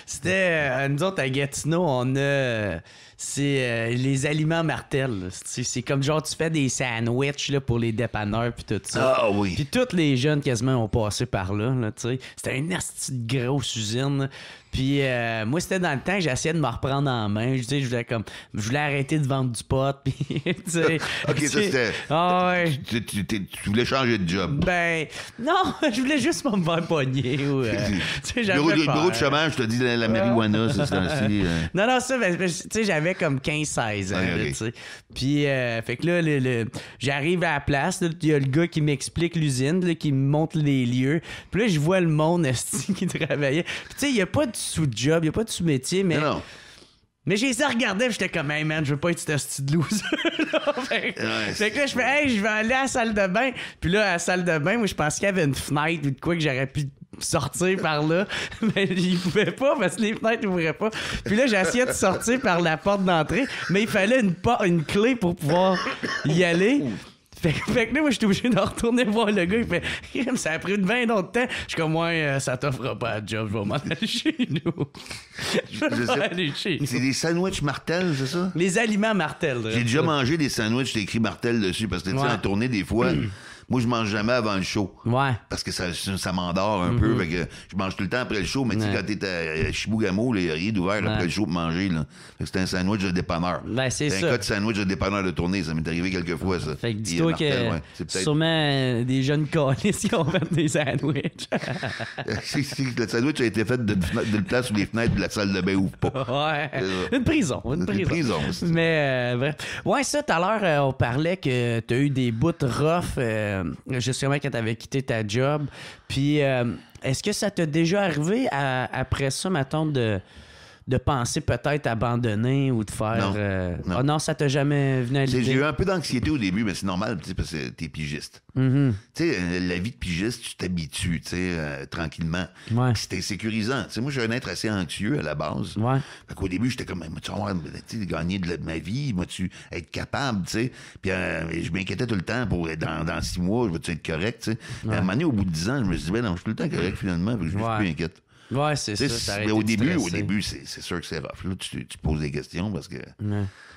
C'était, nous autres, à Gatineau, on a... C'est les aliments Martel. C'est comme genre tu fais des sandwichs là, pour les dépanneurs puis tout ça. Ah oui. Puis tous les jeunes quasiment ont passé par là, tu sais. C'était une petite grosse usine. Puis moi, c'était dans le temps que j'essayais de me reprendre en main. Je voulais arrêter de vendre du pot. Puis, tu sais. OK, ça c'était... Ah ouais. Tu voulais changer de job. Ben, non, je voulais juste pas me faire pogner. Bureau de chômage, je te dis la marijuana, c'est ça aussi. Non, ça, tu sais, j'avais comme 15-16 ans, tu sais. Puis, fait que là, j'arrive à la place, il y a le gars qui m'explique l'usine, là, qui me montre les lieux. Puis là, je vois le monde qui travaillait. Puis, tu sais, il n'y a pas de sous-job, il n'y a pas de sous-métier, mais... Non. Mais j'ai ça regardé, puis j'étais comme, hey man, je veux pas être ce style de loser. fait que là, je fais, hey, je vais aller à la salle de bain. Puis là, à la salle de bain, moi, je pensais qu'il y avait une fenêtre ou de quoi que j'aurais pu sortir par là. Mais il pouvait pas parce que les fenêtres n'ouvraient pas. Puis là, j'essayais de sortir par la porte d'entrée, mais il fallait une clé pour pouvoir y aller. Fait que là, moi, j'étais obligé de retourner voir le gars. Il fait, ça a pris 20 d'autres temps. Je suis comme, ouais, ça t'offre pas de job, je vais m'en aller chez nous. Je vais m'en aller chez nous. C'est des sandwichs Martel, c'est ça? Les aliments Martel. J'ai déjà mangé des sandwichs, j'ai écrit Martel dessus, parce que tu sais, en tournée, des fois, moi, je mange jamais avant le show. Ouais. Parce que ça m'endort un peu. Fait que je mange tout le temps après le show, mais tu sais, quand t'es à Chibougamau, il n'y a rien d'ouvert après le show pour manger. Là. Fait que c'était un sandwich de dépanneur. Ben, c'est ça. Un cas de sandwich de dépanneur de tournée, ça m'est arrivé quelques fois, ça. Fait que dis-toi que sûrement des jeunes calices qui ont fait des sandwichs. Le sandwich a été fait de place sous les fenêtres de la salle de bain ou pas. Ouais. Une prison. Mais bref. Ouais, ça, tout à l'heure, on parlait que t'as eu des bouts rough justement quand t'avais quitté ta job. Puis, est-ce que ça t'a déjà arrivé après ça, mettons, de penser peut-être abandonner ou de faire... Non. Oh non, ça t'a jamais venu à l'idée? J'ai eu un peu d'anxiété au début, mais c'est normal, parce que t'es pigiste. Tu sais, la vie de pigiste, tu t'habitues, tu sais, tranquillement. Ouais. C'était sécurisant. Tu sais, moi, je suis un être assez anxieux à la base. Ouais. Fait qu'au début, j'étais comme, tu vas gagner de ma vie, vas-tu être capable, tu sais. Puis je m'inquiétais tout le temps pour dans 6 mois, je vais-tu être correct, tu sais. Ouais. À un moment donné, au bout de 10 ans, je me suis dit, ben non, je suis tout le temps correct finalement, puis je me suis plus inquiète. Ouais, c'est ça. Mais au début, c'est sûr que c'est rough. Là, tu poses des questions parce que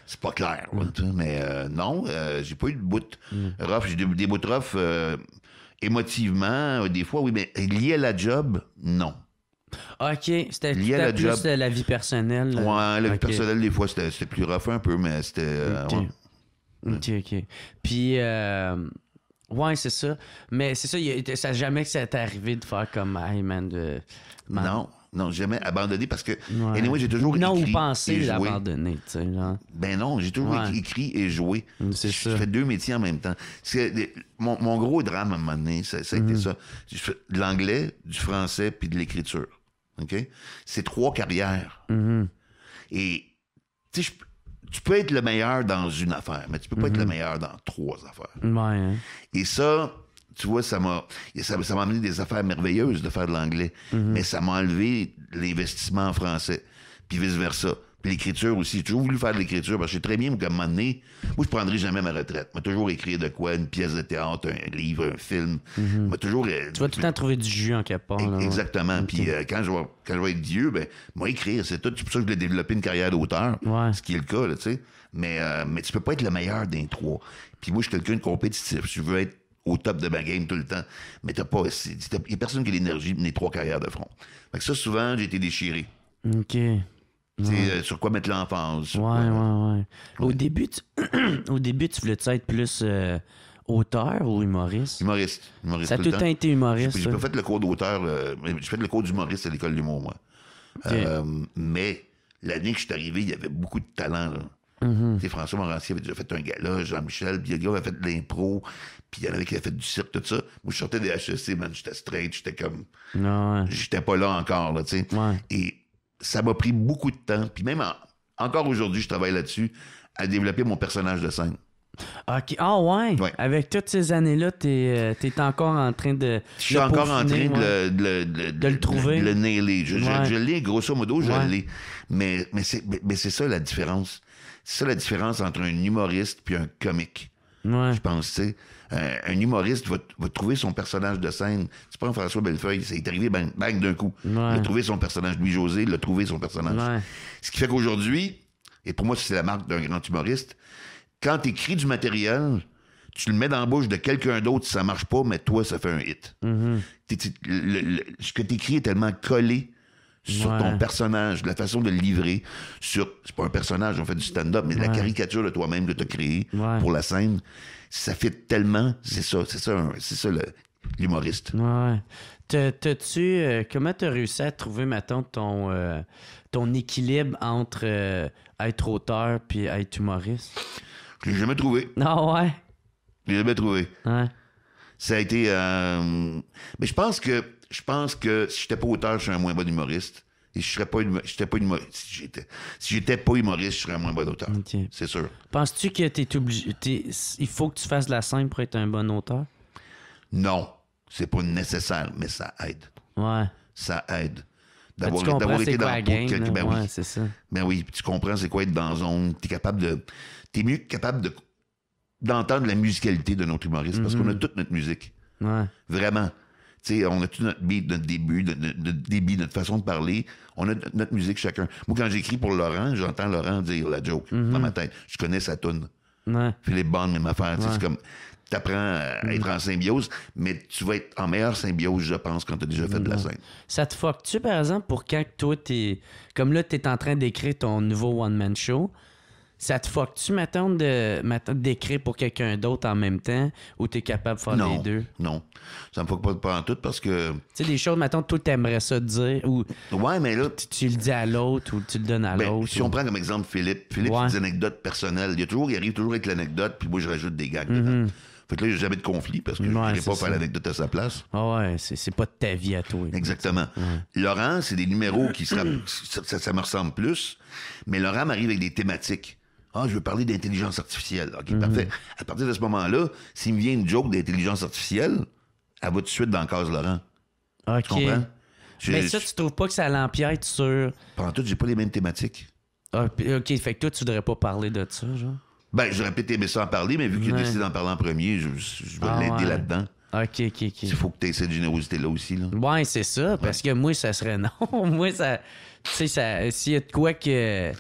c'est pas clair. Mais non, j'ai pas eu de bout rough. J'ai des bouts rough émotivement, des fois, oui, mais lié à la job, non. OK, c'était plus la vie personnelle. Ouais, la vie personnelle, des fois, c'était plus rough un peu, mais c'était... OK. Puis... ouais, c'est ça. Mais c'est ça, ça jamais que ça t'est arrivé de faire comme hey man, Non, jamais abandonné parce que anyway, j'ai toujours écrit ou pensé d'abandonner, tu sais. Ben non, j'ai toujours écrit et joué. C'est ça. Je fais 2 métiers en même temps. Mon gros drame à un moment donné, ça a été ça. Je fais de l'anglais, du français puis de l'écriture. OK? C'est 3 carrières. Et tu sais, tu peux être le meilleur dans une affaire, mais tu peux pas être le meilleur dans 3 affaires. Ouais, hein. Et ça, tu vois, ça m'a amené des affaires merveilleuses de faire de l'anglais, mais ça m'a enlevé l'investissement en français, puis vice-versa. Puis l'écriture aussi. J'ai toujours voulu faire de l'écriture parce que j'ai très bien, qu'à un moment donné, moi, je prendrai jamais ma retraite. Moi, toujours écrire de quoi, une pièce de théâtre, un livre, un film. Moi, toujours. Tu vas tout le temps trouver du jus en quelque part. Là, exactement. ouais. Puis quand je vais être vieux, ben, moi, écrire, c'est tout. C'est pour ça que je voulais développer une carrière d'auteur. Ouais. Ce qui est le cas, là, tu sais. Mais tu peux pas être le meilleur d'un trois. Puis moi, je suis quelqu'un de compétitif. Je veux être au top de ma game tout le temps. Mais t'as pas. Il y a personne qui a l'énergie de mes 3 carrières de front. Fait que ça, souvent, j'ai été déchiré. OK. Sur quoi mettre l'emphase. Ouais. Au début, tu voulais être plus auteur ou humoriste? Humoriste Ça a tout le temps été humoriste. J'ai pas fait le cours d'auteur. J'ai fait le cours d'humoriste à l'école d'humour, moi. Okay. Mais l'année que je suis arrivé, il y avait beaucoup de talent, là. François Morancier avait déjà fait un gala, Jean-Michel, puis il y a gars avait fait de l'impro, puis il y en avait qui avaient fait du cirque, tout ça. Moi, je sortais des HEC, man, j'étais straight, j'étais comme... Ouais. J'étais pas là encore, là, tu sais. Ouais. Et ça m'a pris beaucoup de temps, puis même encore aujourd'hui, je travaille là-dessus, à développer mon personnage de scène. OK. Ah ouais. Avec toutes ces années-là, t'es encore en train de... Je suis encore en train de le trouver. De le nailer. Je l'ai, grosso modo, je l'ai. Mais c'est ça la différence. C'est ça la différence entre un humoriste puis un comique. Ouais. Je pense, tu sais. Un humoriste va trouver son personnage de scène. Tu prends François Bellefeuille, c'est arrivé bang d'un coup. Ouais. Il a trouvé son personnage. Louis-José, il a trouvé son personnage. Ouais. Ce qui fait qu'aujourd'hui, et pour moi, c'est la marque d'un grand humoriste, quand tu écris du matériel, tu le mets dans la bouche de quelqu'un d'autre, ça marche pas, mais toi, ça fait un hit. Ce que tu écris est tellement collé sur ton personnage, la façon de le livrer, c'est pas un personnage, on fait du stand-up, mais la caricature de toi-même que tu as créée pour la scène, ça fit tellement, c'est ça l'humoriste. Ouais. Comment t'as réussi à trouver, mettons, ton équilibre entre être auteur puis être humoriste? Je l'ai jamais trouvé. Ah ouais? Je l'ai jamais trouvé. Ouais. Ça a été... Mais je pense que si j'étais pas auteur, je serais un moins bon humoriste. Et j'étais pas humoriste. Si j'étais pas humoriste, je serais un moins bon auteur. Okay. C'est sûr. Penses-tu que t'es obligé... il faut que tu fasses de la scène pour être un bon auteur? Non. C'est pas nécessaire, mais ça aide. Ouais. Ça aide. D'avoir été dans la game, quelqu'un. Ben oui. C'est ça. Ben oui, tu comprends c'est quoi être dans la zone. T'es mieux capable d'entendre la musicalité de notre humoriste, parce qu'on a toute notre musique. Ouais. Vraiment. Tu sais, on a tout notre beat, notre débit, notre façon de parler. On a notre musique chacun. Moi, quand j'écris pour Laurent, j'entends Laurent dire la joke dans ma tête. Je connais sa toune. Ouais. Philippe Bond, même affaire. C'est comme, t'apprends à être en symbiose, mais tu vas être en meilleure symbiose, je pense, quand t'as déjà fait de la scène. Ça te fuck-tu, par exemple, pour quand toi, comme là, t'es en train d'écrire ton nouveau one-man show, ça te fuck-tu, mettons, d'écrire pour quelqu'un d'autre en même temps, ou t'es capable de faire les deux? Non, ça me fuck pas en tout, parce que... Tu sais, des choses, mettons, toi, t'aimerais ça dire, ou... Ouais, mais là... Tu le dis à l'autre, ou tu le donnes à l'autre. Si on prend comme exemple Philippe, il a des anecdotes personnelles. Il arrive toujours avec l'anecdote, puis moi, je rajoute des gags dedans. Fait que là, j'ai jamais de conflit, parce que je ne pourrais pas faire l'anecdote à sa place. Ah ouais, c'est pas de ta vie à toi. Exactement. Laurent, c'est des numéros qui ça me ressemble plus, mais Laurent m'arrive avec des thématiques. Ah, je veux parler d'intelligence artificielle. OK, parfait. À partir de ce moment-là, s'il me vient une joke d'intelligence artificielle, elle va tout de suite dans la case Laurent. OK. Tu comprends? Mais ça, tu trouves pas que ça l'empiète sur... Pendant tout, j'ai pas les mêmes thématiques. Ah, OK, fait que toi, tu voudrais pas parler de ça, genre? Ben, j'aurais peut-être aimé ça en parler, mais vu qu'il a décidé d'en parler en premier, je vais l'aider là-dedans. OK. Il faut que tu aies cette générosité-là aussi, là. Ouais, c'est ça, parce que moi, ça serait non. Moi, ça... Tu sais, s'il y a de quoi que...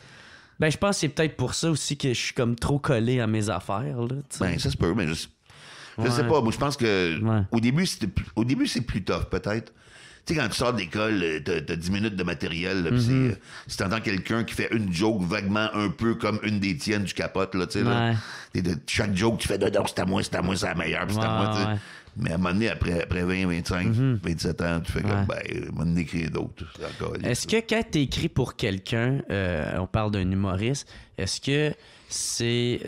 Ben, je pense que c'est peut-être pour ça aussi que je suis comme trop collé à mes affaires, là. T'sais. Ben, ça se peut, mais je sais pas. Moi, je pense que au début, c'est plus tough, peut-être. Tu sais, quand tu sors de l'école, t'as 10 minutes de matériel, là, si t'entends quelqu'un qui fait une joke vaguement un peu comme une des tiennes, tu capotes, là, tu sais, là. Chaque joke, tu fais, non, c'est à moi, c'est la meilleure, puis c'est à moi, tu sais. Mais à un moment donné, après 20, 25, 27 ans, tu fais comme, ben, à un moment donné, écrire d'autres. Est-ce que quand t'écris pour quelqu'un, on parle d'un humoriste, est-ce que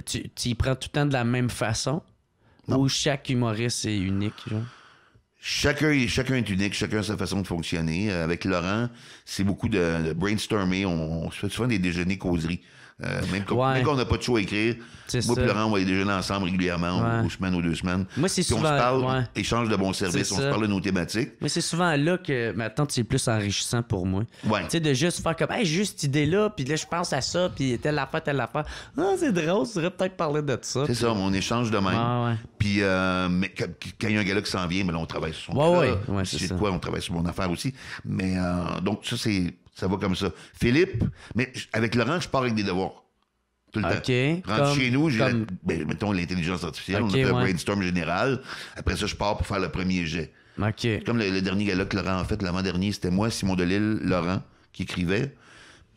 tu y prends tout le temps de la même façon? Non. Ou chaque humoriste est unique, genre? Chacun est unique, chacun a sa façon de fonctionner. Avec Laurent, c'est beaucoup de brainstormer. On se fait souvent des déjeuners causeries. Même qu'on n'a pas de show à écrire, moi et Laurent, on va aller déjeuner ensemble régulièrement, aux semaines ou 2 semaines. Moi, c'est souvent... on se parle, échange de bons services, on se parle de nos thématiques. Mais c'est souvent là que ma tante, c'est plus enrichissant pour moi. Tu sais, de juste faire comme, hey, juste cette idée-là, puis là, je pense à ça, puis telle affaire. Ah, c'est drôle, tu devrais peut-être parler de ça. C'est ça, on échange de même. Puis, mais quand il y a un gars là qui s'en vient, ben là, on travaille sur son gars. Si j'ai de quoi, on travaille sur mon affaire aussi. Mais, donc, ça va comme ça. Philippe, mais avec Laurent, je pars avec des devoirs. Tout le temps. Rentre chez nous, mettons l'intelligence artificielle, on a fait un brainstorm général. Après ça, je pars pour faire le premier jet. Comme le dernier gars-là que Laurent a fait, l'avant-dernier, c'était moi, Simon Delille, Laurent, qui écrivait.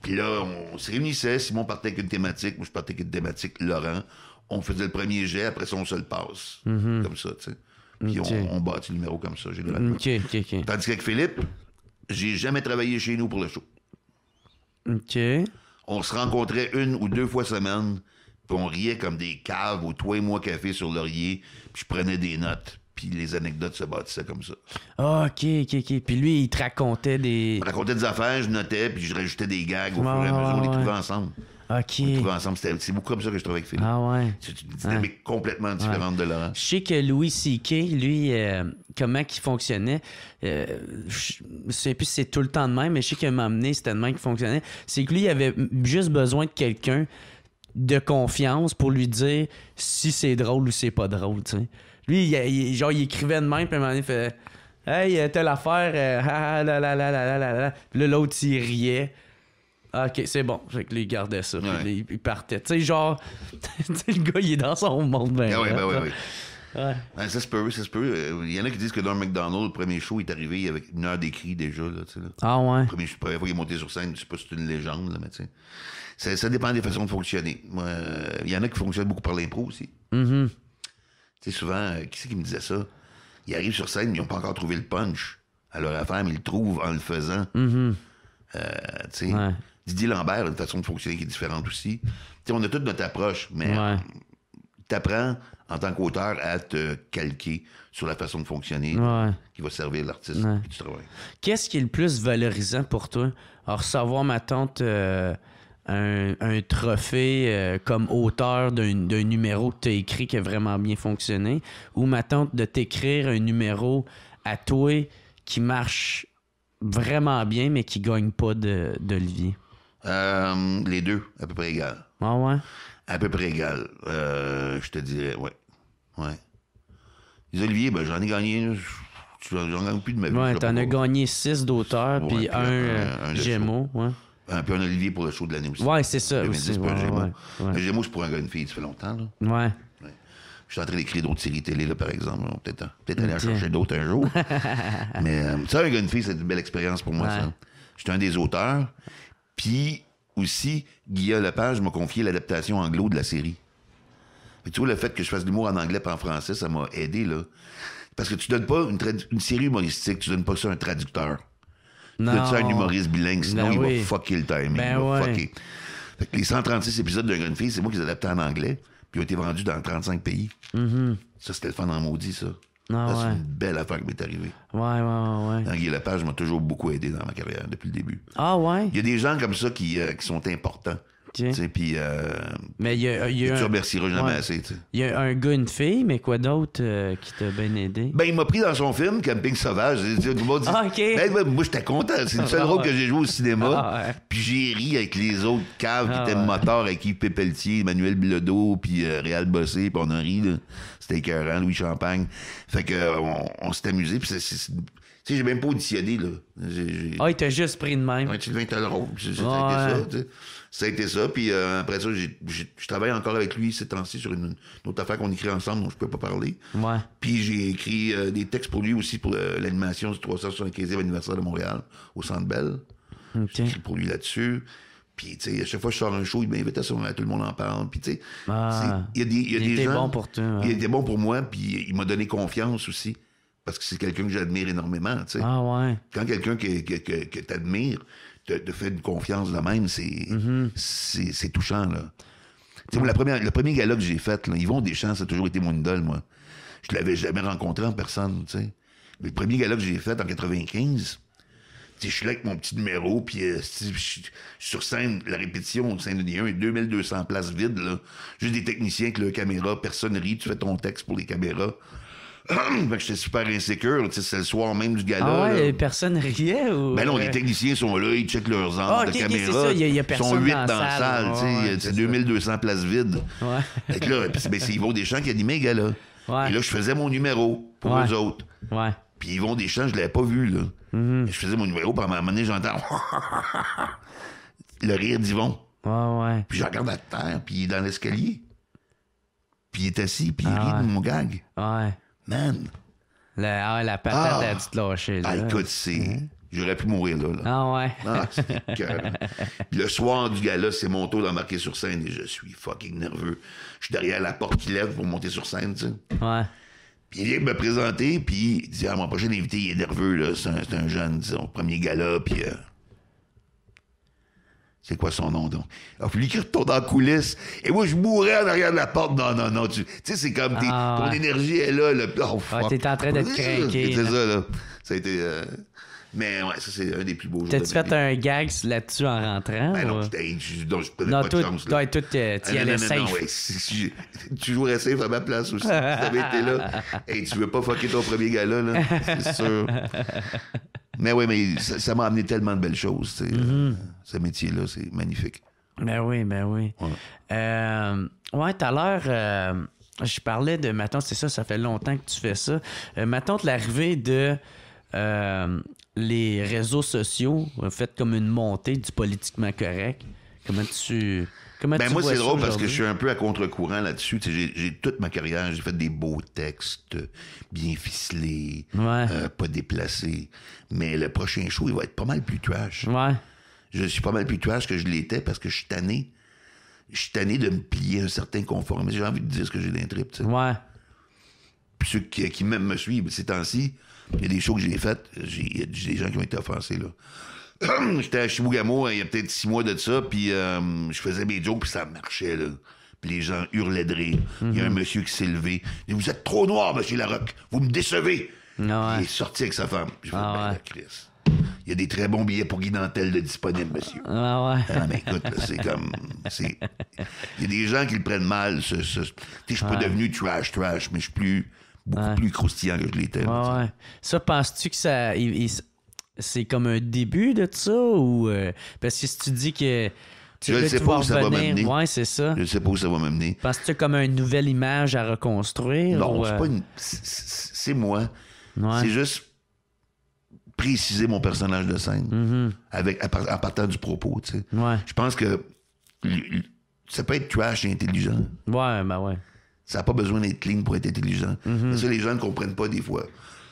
Puis là, on se réunissait, Simon partait avec une thématique, moi je partais avec une thématique, Laurent. On faisait le premier jet, après ça, on se le passe. Comme ça, tu sais. Puis on bâtit le numéro comme ça, généralement. Tandis qu'avec Philippe, j'ai jamais travaillé chez nous pour le show. On se rencontrait 1 ou 2 fois semaine, puis on riait comme des caves au Toi et moi café sur Laurier, puis je prenais des notes, puis les anecdotes se bâtissaient comme ça. OK. Puis lui, il te racontait des... Il me racontait des affaires, je notais, puis je rajoutais des gags au fur et à mesure, on les trouvait ensemble. On les trouvait ensemble. C'est beaucoup comme ça que je travaille avec Philippe. C'est une dynamique complètement différente de Laurent. Je sais que Louis C.K., lui, comment il fonctionnait, je ne sais plus si c'est tout le temps de même, mais je sais qu'à un moment donné, c'était de même qu'il fonctionnait. C'est que lui, il avait juste besoin de quelqu'un de confiance pour lui dire si c'est drôle ou c'est pas drôle, tu sais. Lui, il écrivait de même, puis à un moment donné, il fait « Hey, telle affaire, Puis là, l'autre, il riait. OK, c'est bon. Fait que lui, il gardait ça. Puis il partait. Tu sais, genre, le gars, il est dans son monde. Oui. Ça se peut. Il y en a qui disent que Norm Macdonald, le premier show, il est arrivé avec 1 heure d'écrit déjà. Là, Ah ouais? La première fois qu'il est monté sur scène, je sais pas si c'est une légende, là, mais tu sais. Ça dépend des façons de fonctionner. Il y en a qui fonctionnent beaucoup par l'impro aussi. Tu sais, souvent, qui c'est qui me disait ça? Ils arrivent sur scène, ils n'ont pas encore trouvé le punch à leur affaire, mais ils le trouvent en le faisant. Tu sais. Didier Lambert a une façon de fonctionner qui est différente aussi. T'sais, on a toute notre approche, mais t'apprends en tant qu'auteur à te calquer sur la façon de fonctionner qui va servir l'artiste que tu travailles. Qu'est-ce qui est le plus valorisant pour toi? À recevoir, ma tante, un trophée comme auteur d'un numéro que tu as écrit qui a vraiment bien fonctionné, ou ma tante de t'écrire un numéro à toi qui marche vraiment bien, mais qui gagne pas d'Olivier? Les deux, à peu près égal. Ah ouais? À peu près égal. Je te dirais, ouais. Les Olivier, ben j'en ai gagné. J'en gagne plus de ma vie. Ouais, t'en as gagné 6 d'auteurs, puis un Gémeaux. Puis un Olivier pour le show de l'année aussi. Ouais, c'est ça. 2010 aussi, pour un Gémeaux. Le Gémeaux, c'est pour un gars et une fille, ça fait longtemps. Là. Ouais. Je suis en train d'écrire d'autres séries télé, là, par exemple. Peut-être aller en chercher d'autres un jour. Mais ça, un gars et une fille, c'est une belle expérience pour moi, ça. J'étais un des auteurs. Puis aussi, Guillaume Lepage m'a confié l'adaptation anglo de la série. Mais tu vois, le fait que je fasse de l'humour en anglais pas en français, ça m'a aidé, là. Parce que tu donnes pas une série humoristique, tu donnes pas ça à un traducteur. Tu donnes ça à un humoriste bilingue, sinon il va fucker le timing. Il va fucker. Fait que les 136 épisodes de Gun Fille, c'est moi qui les adaptais en anglais, puis ils ont été vendus dans 35 pays. Ça, c'était le fun en maudit, ça. C'est une belle affaire qui m'est arrivée. Ouais. Guy Lepage m'a toujours beaucoup aidé dans ma carrière depuis le début. Ah ouais? Il y a des gens comme ça qui sont importants. Puis, mais il y a tu remercieras jamais assez. T'sais. Il y a un gars, une fille, mais quoi d'autre qui t'a bien aidé? Ben, il m'a pris dans son film, Camping Sauvage. Moi, j'étais content. C'est le seul rôle que j'ai joué au cinéma. Puis j'ai ri avec les autres caves qui étaient motards, avec Yves Pépeltier, Emmanuel Bilodeau, puis Réal Bossé, puis on a ri. Là. C'était écœurant, Louis Champagne. Fait que on s'est amusé. Puis tu sais, j'ai même pas auditionné, là. Il t'a juste pris de même. Ouais, tu viens, t'as le rôle. Ça a été ça. Puis après ça, je travaille encore avec lui ces temps-ci sur une autre affaire qu'on écrit ensemble dont je peux pas parler. Puis j'ai écrit des textes pour lui aussi pour l'animation du 375e anniversaire de Montréal au Centre Bell. J'ai écrit pour lui là-dessus. Puis, tu sais, à chaque fois que je sors un show, il m'invite à ça, tout le monde en parle. Puis, tu sais, il était bon pour toi. Il était bon pour moi, puis il m'a donné confiance aussi. Parce que c'est quelqu'un que j'admire énormément, tu sais. Quand quelqu'un que t'admires te fait une confiance de même, c'est touchant, là. Tu sais, le premier gala que j'ai fait, là, Yvon Deschamps, ça a toujours été mon idole, moi. Je l'avais jamais rencontré en personne, tu sais. Le premier gala que j'ai fait en 95, je suis là avec mon petit numéro, puis je suis sur scène, la répétition au Saint-Denis 1, 2200 places vides, là. Juste des techniciens avec leur caméra, personne rit, tu fais ton texte pour les caméras. Fait que j'étais super insécure, c'est le soir même du gala. Ah ouais, là. Personne riait ou... Ben non, les techniciens sont là, ils checkent leurs angles de caméra. c'est ça, il y a personne ils sont 8 dans dans la salle, c'est 2200 places vides. Ouais. Fait que là, c'est Yvon Deschamps qui animait le gala. Ouais. Et là, je faisais mon numéro pour eux autres. Ouais. Puis Yvon Deschamps, je l'avais pas vu, là. Je faisais mon numéro, puis à un moment donné, j'entends le rire d'Yvon. Ouais. Puis je regarde à terre, puis il est dans l'escalier. Puis il est assis, puis il rit de mon gag. Ouais. Man. La patate a dû te lâcher, là. Ah, écoute, j'aurais pu mourir, là. Ah ouais. Ah, c'est écœurant. Puis le soir du gala, c'est mon tour d'embarquer sur scène et je suis fucking nerveux. Je suis derrière la porte qui lève pour monter sur scène, tu sais. Ouais. Puis il vient me présenter, puis il dit, mon prochain invité, il est nerveux, là. C'est un jeune, son premier gala, puis... C'est quoi son nom, donc? Il a fallu qu'il retourne dans la coulisse. Et moi, je mourrais en arrière de la porte. Non. Tu sais, c'est comme ton énergie est là. Oh, fuck. T'es en train d'être craqué. C'est ça, là. Ça a été... Mais ouais, ça, c'est un des plus beaux jours. T'as-tu fait un gag là-dessus en rentrant? Ben non, je prenais pas de chance. Non, tout, t'y allais safe. Non, ouais, tu jouerais safe à ma place aussi. Si t'avais été là. Hey, tu veux pas fucker ton premier gala, là. C'est sûr. Mais oui, mais ça m'a amené tellement de belles choses. Tu sais. Ce métier-là, c'est magnifique. Ben oui. Ouais, tout à l'heure, je parlais de, mettons, c'est ça fait longtemps que tu fais ça. Mettons, l'arrivée de les réseaux sociaux, fait comme une montée du politiquement correct. Comment tu moi, vois c'est ça drôle parce que aujourd'hui? je suis un peu à contre-courant là-dessus. Tu sais, j'ai toute ma carrière, j'ai fait des beaux textes, bien ficelés, pas déplacés. Mais le prochain show, il va être pas mal plus trash. Ouais. Je suis pas mal plus trash que je l'étais parce que je suis tanné. Je suis tanné de me plier à un certain conformisme. J'ai envie de dire ce que j'ai d'un trip, tu sais. Ouais. Puis ceux qui même me suivent ces temps-ci, il y a des shows que j'ai faites, il y a des gens qui ont été offensés, là. J'étais à Chibougamau il y a peut-être 6 mois de ça, puis je faisais mes jokes, puis ça marchait, là. Puis les gens hurlaient de rire. Il y a un monsieur qui s'est levé. Il dit, vous êtes trop noir, monsieur Larocque. Vous me décevez. Il est sorti avec sa femme. J'ai fait, Chris. Il y a des très bons billets pour Guy Nantel de disponibles, monsieur. Ah, mais écoute, là, c'est comme... Il y a des gens qui le prennent mal. Je suis pas devenu trash, mais je suis beaucoup plus croustillant que je l'étais. Ouais. Ça, penses-tu que ça... c'est comme un début de ça ou... parce que si tu dis que... Je ne sais pas où ça va m'amener. Ouais, c'est ça. Je ne sais pas où ça va m'amener. Penses-tu comme une nouvelle image à reconstruire? Non, ou, c'est pas une... C'est moi. Ouais. C'est juste préciser mon personnage de scène en partant du propos, tu sais. Ouais. Je pense que ça peut être trash et intelligent. Ouais, ben ouais. Ça n'a pas besoin d'être clean pour être intelligent. C'est ça, les gens ne comprennent pas des fois.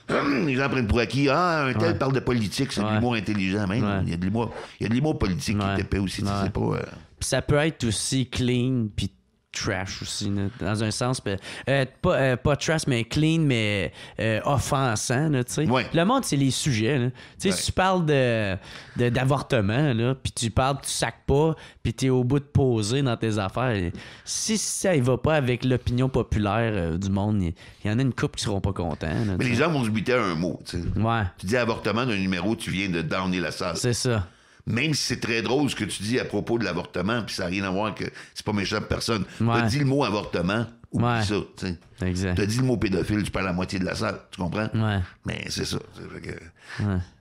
Les gens prennent pour acquis, un tel parle de politique, c'est de l'humour intelligent. Même, il y a de l'humour politique qui est épais aussi. C'est pas... Puis ça peut être aussi clean, puis trash aussi, là, dans un sens. Pas trash, mais clean, mais offensant, tu sais. Ouais. Le monde, c'est les sujets, là. Tu sais, si tu parles d'avortement, là, puis tu sacs pas, puis t'es au bout de poser dans tes affaires, si ça y va pas avec l'opinion populaire du monde, il y en a une couple qui seront pas contents. Là, mais les gens vont se buter à un mot, tu sais. Ouais. Tu dis avortement d'un numéro, tu viens de downer la salle. C'est ça. Même si c'est très drôle ce que tu dis à propos de l'avortement, puis ça n'a rien à voir que c'est pas méchant de personne. Ouais. T'as dit le mot avortement, oublie ça, tu sais. Exact. T'as dit le mot pédophile, tu perds la moitié de la salle, tu comprends? Ouais. Mais c'est ça.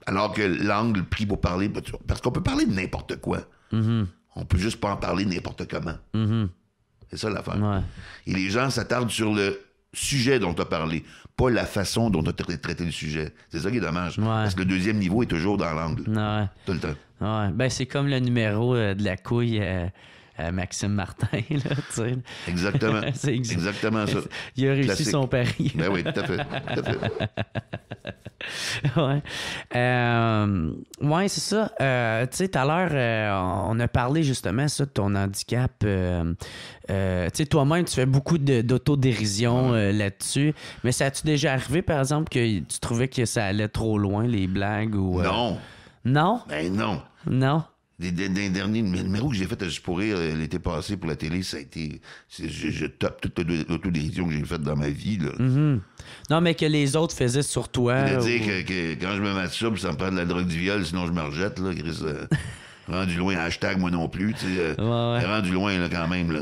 Alors que l'angle pris pour parler, parce qu'on peut parler de n'importe quoi. On peut juste pas en parler n'importe comment. C'est ça l'affaire. Ouais. Et les gens s'attardent sur le sujet dont tu as parlé, pas la façon dont tu as traité le sujet. C'est ça qui est dommage. Ouais. Parce que le deuxième niveau est toujours dans l'angle. Ouais. Tout le temps. Ouais. Ben, c'est comme le numéro de la couille à Maxime Martin, là, tu sais. Exactement. C'est exactement ça. Il a réussi Classique. Son pari. Ben oui, tout à fait. Ouais, c'est ça. Tu sais, tout à l'heure, on a parlé justement ça, de ton handicap. Tu sais, toi-même, tu fais beaucoup d'autodérision là-dessus. Mais ça a-tu déjà arrivé, par exemple, que tu trouvais que ça allait trop loin, les blagues? Ou, Non. Non? Ben non. Non? Des derniers numéros que j'ai fait à Juste pour rire l'été passé pour la télé, ça a été... Je top toute l'autodérision que j'ai faite dans ma vie, là. Non, mais que les autres faisaient sur toi. C'est-à-dire que quand je me masturbe, ça me prend de la drogue du viol, sinon je me rejette, là, Chris. Rendu loin, hashtag moi non plus, tu sais. Rendu loin, là, quand même, là.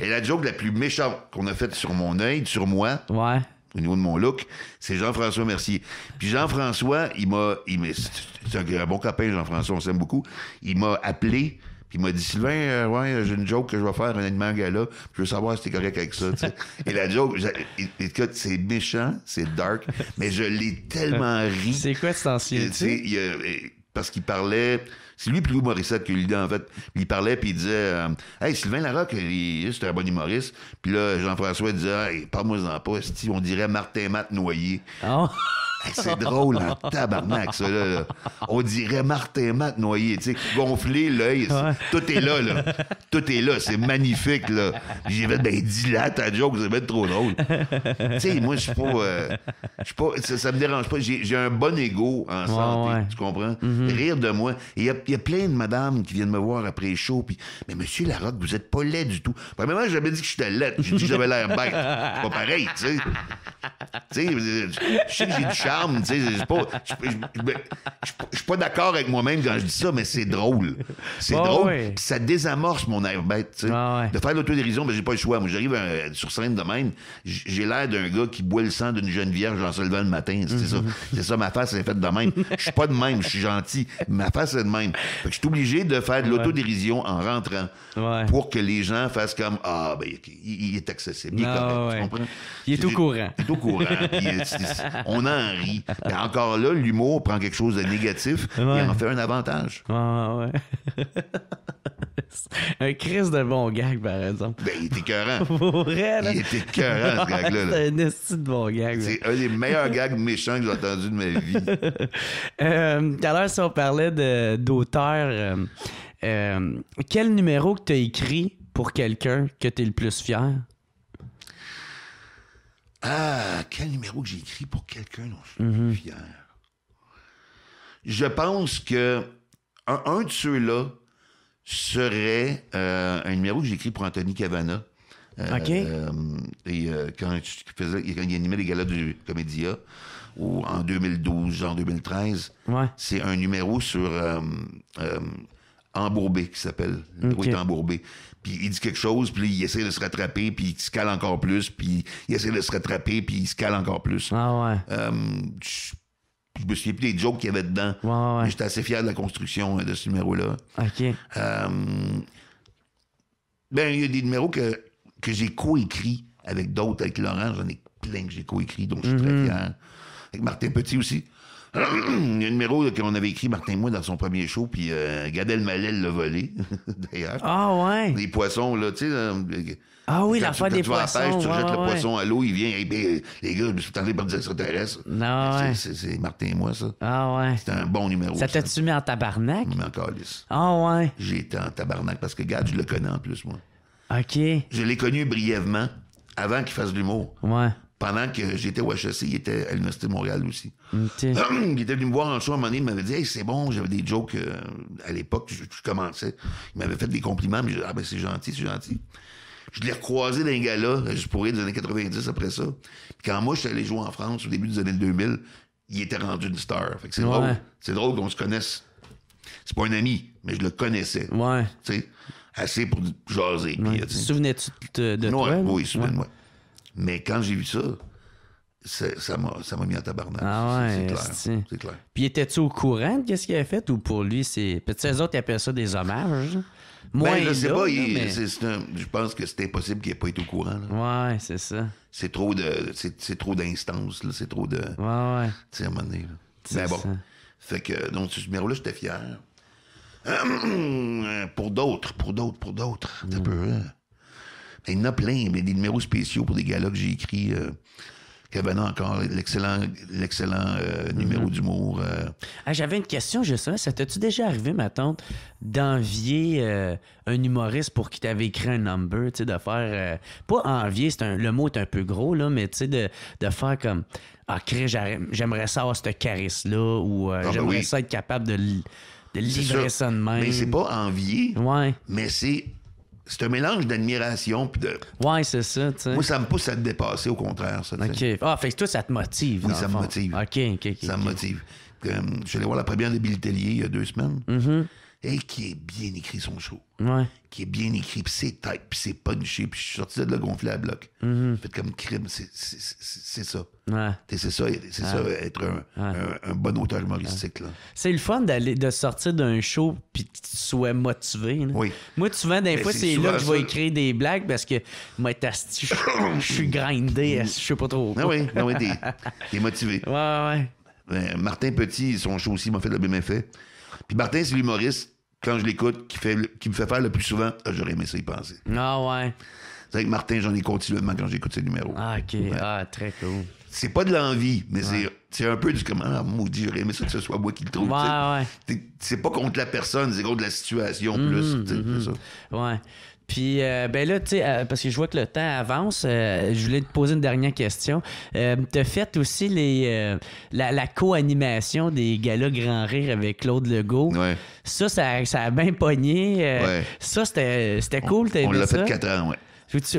Et la joke la plus méchante qu'on a faite sur mon œil, sur moi... Ouais. Au niveau de mon look, c'est Jean-François Mercier. Puis Jean-François, c'est un bon copain, Jean-François, on s'aime beaucoup. Il m'a appelé, puis il m'a dit, Sylvain, ouais, j'ai une joke que je vais faire, un animal gala, je veux savoir si t'es correct avec ça, tu sais. Et la joke, écoute, c'est méchant, c'est dark, mais je l'ai tellement ri. C'est quoi cet ancien? Parce qu'il parlait... C'est lui plus Morissette que l'idée, en fait. Il parlait, puis il disait Hey, Sylvain Larocque, c'est un bon humoriste. Puis là, Jean-François disait Hey, parle-moi-en pas, on dirait Martin Matt noyé. Oh. Hey, c'est drôle, en tabarnak, ça, là. On dirait Martin Matt noyé, tu sais, gonflé, l'œil. Ouais. Tout est là, là. Tout est là, c'est magnifique, là. Puis j'ai fait, dis-la, ta joke, ça va être trop drôle. Tu sais, moi, je suis pas... Ça me dérange pas. J'ai un bon ego en santé, tu comprends? Rire de moi. Et il y a plein de madames qui viennent me voir après les shows, puis mais monsieur Larocque, vous êtes pas laid du tout. Premièrement, j'ai jamais dit que j'étais laid. J'ai dit que j'avais l'air bête. C'est pas pareil, tu sais. Tu sais, je sais que j'ai du charme, tu sais. Je suis pas d'accord avec moi-même quand je dis ça, mais c'est drôle. C'est drôle. Ouais. Puis ça désamorce mon air bête, tu sais. De faire l'autodérision, j'ai pas le choix. Moi, j'arrive sur scène de même, j'ai l'air d'un gars qui boit le sang d'une jeune vierge en se levant le matin. C'est ça, ma face, elle est faite de même. Je suis pas de même, je suis gentil. Ma face est de même. Fait que je suis obligé de faire de l'autodérision en rentrant pour que les gens fassent comme il est accessible, il est correct, tu comprends? Il est au courant. Il est au courant. On en rit. Et encore là, l'humour prend quelque chose de négatif et en fait un avantage. Un Christ de bon gag, par exemple. Il était écœurant. Pour vrai, là. Il était écœurant, ce gag-là. C'est un esti de bon gag. C'est un des meilleurs gags méchants que j'ai entendu de ma vie. Tout à l'heure, si on parlait d'auteur, quel numéro que tu as écrit pour quelqu'un que tu es le plus fier? Quel numéro que j'ai écrit pour quelqu'un dont je suis le plus fier? Je pense que un de ceux-là serait un numéro que j'ai écrit pour Anthony Cavana. OK. Quand il animait les galas du Comédia, en 2012, genre 2013, c'est un numéro sur Embourbé qui s'appelle. Le numéro est Embourbé. Puis il dit quelque chose, puis il essaie de se rattraper, puis il se cale encore plus, puis il essaie de se rattraper, puis il se cale encore plus. Je me souviens plus des jokes qu'il y avait dedans. Mais j'étais assez fier de la construction de ce numéro-là. OK. Il y a des numéros que j'ai coécrits avec d'autres, avec Laurent. J'en ai plein que j'ai coécrits, donc je suis très fier. Avec Martin Petit aussi. Il y a un numéro qu'on avait écrit, Martin et moi, dans son premier show, puis Gad Elmaleh l'a volé, d'ailleurs. Ah ouais? Les poissons, là, tu sais... Ah oui, l'affaire des poissons. Tu rejettes le poisson à l'eau, il vient, les gars, je me suis tenté par des extraterrestres. Non, c'est Martin et moi, ça. Ah ouais. C'était un bon numéro. Ça t'a-tu mis en tabarnak? Mais en calice. Ah ouais. J'ai été en tabarnak parce que, Gad, je le connais en plus, moi. OK. Je l'ai connu brièvement, avant qu'il fasse de l'humour. Ouais. Pendant que j'étais au HEC, il était à l'Université de Montréal aussi. Okay. Il était venu me voir en show à un moment donné, il m'avait dit « Hey, c'est bon, j'avais des jokes à l'époque, je commençais. » Il m'avait fait des compliments, mais je disais « Ah ben c'est gentil, c'est gentil. » Je l'ai recroisé dans les gars-là, je pourrais des années 90 après ça. Puis quand moi, je suis allé jouer en France au début des années 2000, il était rendu une star. Fait que c'est drôle. C'est drôle qu'on se connaisse. C'est pas un ami, mais je le connaissais. Ouais. Tu sais, assez pour jaser. Ouais. Puis, te souvenais-tu de toi? Oui, souviens-moi. Mais quand j'ai vu ça, ça m'a mis en tabarnak. Ah ouais, c'est clair. Puis étais-tu au courant de ce qu'il avait fait ou pour lui, c'est... Peut-être les autres, ils appellent ça des hommages. Moi, je sais pas. Je pense que c'est impossible qu'il ait pas été au courant. Là. Ouais, c'est ça. C'est trop d'instances, là. C'est trop de... Ouais. Tu sais, à un moment donné, là. Mais bon. Ça. Fait que, donc, ce numéro-là, j'étais fier. Pour d'autres. Un peu, hein. Il y en a plein, mais des numéros spéciaux pour des gars-là que j'ai écrits. Cavana encore, l'excellent numéro d'humour. J'avais une question, justement. Ça t'as-tu déjà arrivé, ma tante, d'envier un humoriste pour qui t'avait écrit un number, tu sais, de faire... pas envier, le mot est un peu gros, là, mais tu sais, de faire comme... Ah, Chris, j'aimerais ça avoir ce charisme-là, ou j'aimerais ça être capable de livrer ça de même. Mais c'est pas envier, Ouais. mais c'est un mélange d'admiration puis de... Ouais, c'est ça, tu sais. Moi, ça me pousse à te dépasser, au contraire, ça, tu sais. OK. Ah, fait que toi, ça te motive. Oui, dans ça le me fond. motive. OK. Ça me motive. Je suis allé voir la première de Bill Tellier il y a 2 semaines. Mm-hmm. Et qui est bien écrit son show. Ouais. Qui est bien écrit, puis c'est tight, puis c'est punché, puis je suis sorti de là gonflé à bloc. Fait comme crime, c'est ça. Ouais. C'est ça, être un bon auteur humoristique. Là. C'est le fun de sortir d'un show puis que tu sois motivé. Là. Oui. Moi, souvent, des fois, c'est là que je vais écrire des blagues parce que moi, je suis grindé, je sais pas trop. Ah oui, t'es motivé. Ouais. Martin Petit, son show aussi m'a fait le même effet. Puis Martin, c'est l'humoriste, quand je l'écoute, qui me fait faire le plus souvent. Ah, j'aurais aimé ça y penser. Ah ouais. C'est avec Martin, j'en ai continuellement quand j'écoute ses numéros. Ah, OK. Ouais. Ah, très cool. C'est pas de l'envie, mais c'est un peu du comment, maudit, j'aurais aimé ça que ce soit moi qui le trouve. Ouais. C'est pas contre la personne, c'est contre la situation plus. C'est ça. Ouais. Puis, ben là, tu sais, parce que je vois que le temps avance, je voulais te poser une dernière question. T'as fait aussi la co-animation des galas Grand Rire avec Claude Legault. Ouais. Ça a bien pogné. Ouais. Ça, c'était cool. On l'a ça? fait 4 ans, ouais.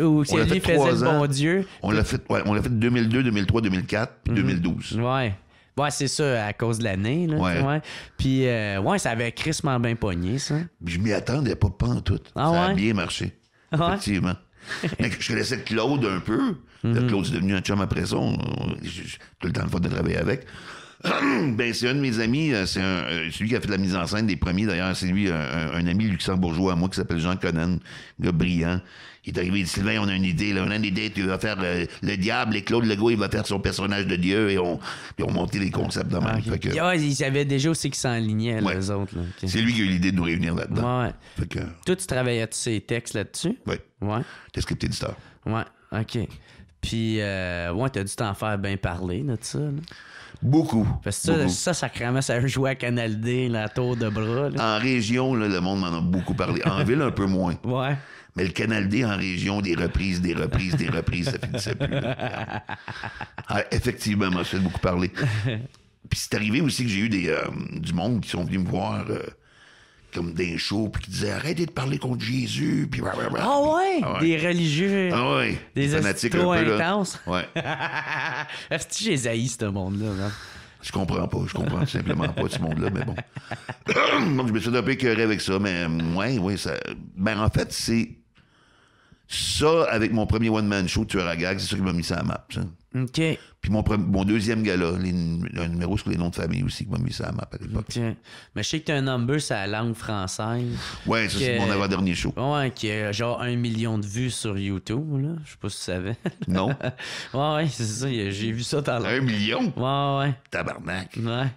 Ou si lui faisait le bon Dieu. On l'a fait 2002, 2003, 2004, puis 2012. Ouais. Ouais, c'est ça, à cause de l'année. Là, Ouais. Puis, ça avait crissement bien pogné, ça. Je m'y attendais pas en tout. Ah ça a ouais? bien marché. Ah ouais? Effectivement. Mais je connaissais Claude un peu. Claude est devenu un chum après ça. J'ai tout le temps le fun de travailler avec. Ben, c'est un de mes amis, c'est celui qui a fait la mise en scène des premiers, d'ailleurs, c'est lui, un ami luxembourgeois à moi qui s'appelle Jean Conan, un gars brillant. Il est arrivé, il dit, Sylvain, on a une idée, là, on a une idée, tu vas faire le diable et Claude Legault, il va faire son personnage de Dieu et on monté les concepts de même. Fait que, ils savaient déjà aussi qu'ils s'enlignaient, les autres. Là. Okay. C'est lui qui a eu l'idée de nous réunir là-dedans. Ouais. Fait que, toi, tu travaillais ces textes là-dessus? Oui. Ouais. T'es script éditeur. Ouais, OK. Puis, t'as dû t'en faire bien parler de ça. Là. Beaucoup. Parce que ça sacrément, ça jouait à Canal D, la tour de bras. Là. En région, là, le monde m'en a beaucoup parlé. En ville, un peu moins. Ouais. Mais le Canal D en région, des reprises, ça finissait plus. Effectivement, m'a fait beaucoup parler. Puis c'est arrivé aussi que j'ai eu du monde qui sont venus me voir comme des shows, puis qui disaient arrêtez de parler contre Jésus, puis Ah ouais? Des religieux. Ah ouais. Des fanatiques un peu intenses. Là. Ouais. Est-ce que j'ai haï ce monde-là? Hein? Je comprends tout simplement pas ce monde-là, mais bon. Donc je me suis un peu écœuré avec ça, mais ouais, ça. Ben en fait, c'est ça, avec mon premier one-man show, Tueur à gag, c'est ça qui m'a mis ça à la map. Ça. OK. Puis mon deuxième gala, un numéro sur les noms de famille aussi, qui m'a mis ça à la map à l'époque. OK. Mais je sais que t'as un number sur la langue française. Ouais, ça, c'est mon avant-dernier show. Ouais, qui a genre 1 million de vues sur YouTube, là. Je sais pas si tu savais. Non? Ouais, c'est ça. J'ai vu ça tout à l'heure. 1 million? Ouais. Tabarnak. Ouais.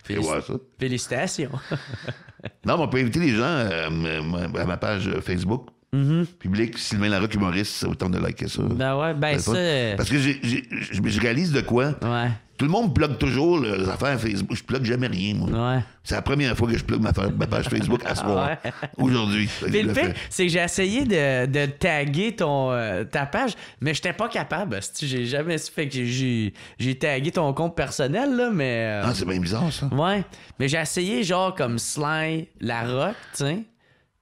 Fais voir ça. Félicitations. Non, mais on peut inviter les gens à ma page Facebook. Public, Sylvain Larocque humoriste, ça autant de liker ça. Ben ouais, ça... Parce que je réalise de quoi. Ouais. Tout le monde plug toujours les affaires Facebook. Je plug jamais rien, moi. Ouais. C'est la première fois que je plug ma page Facebook à soir. Ouais. Aujourd'hui. Puis le fait, c'est que j'ai essayé de taguer ta page, mais j'étais pas capable. J'ai jamais fait que j'ai tagué ton compte personnel, là, mais... Ah, c'est bien bizarre, ça. Ouais. Mais j'ai essayé genre comme Sly Larocque, tu sais.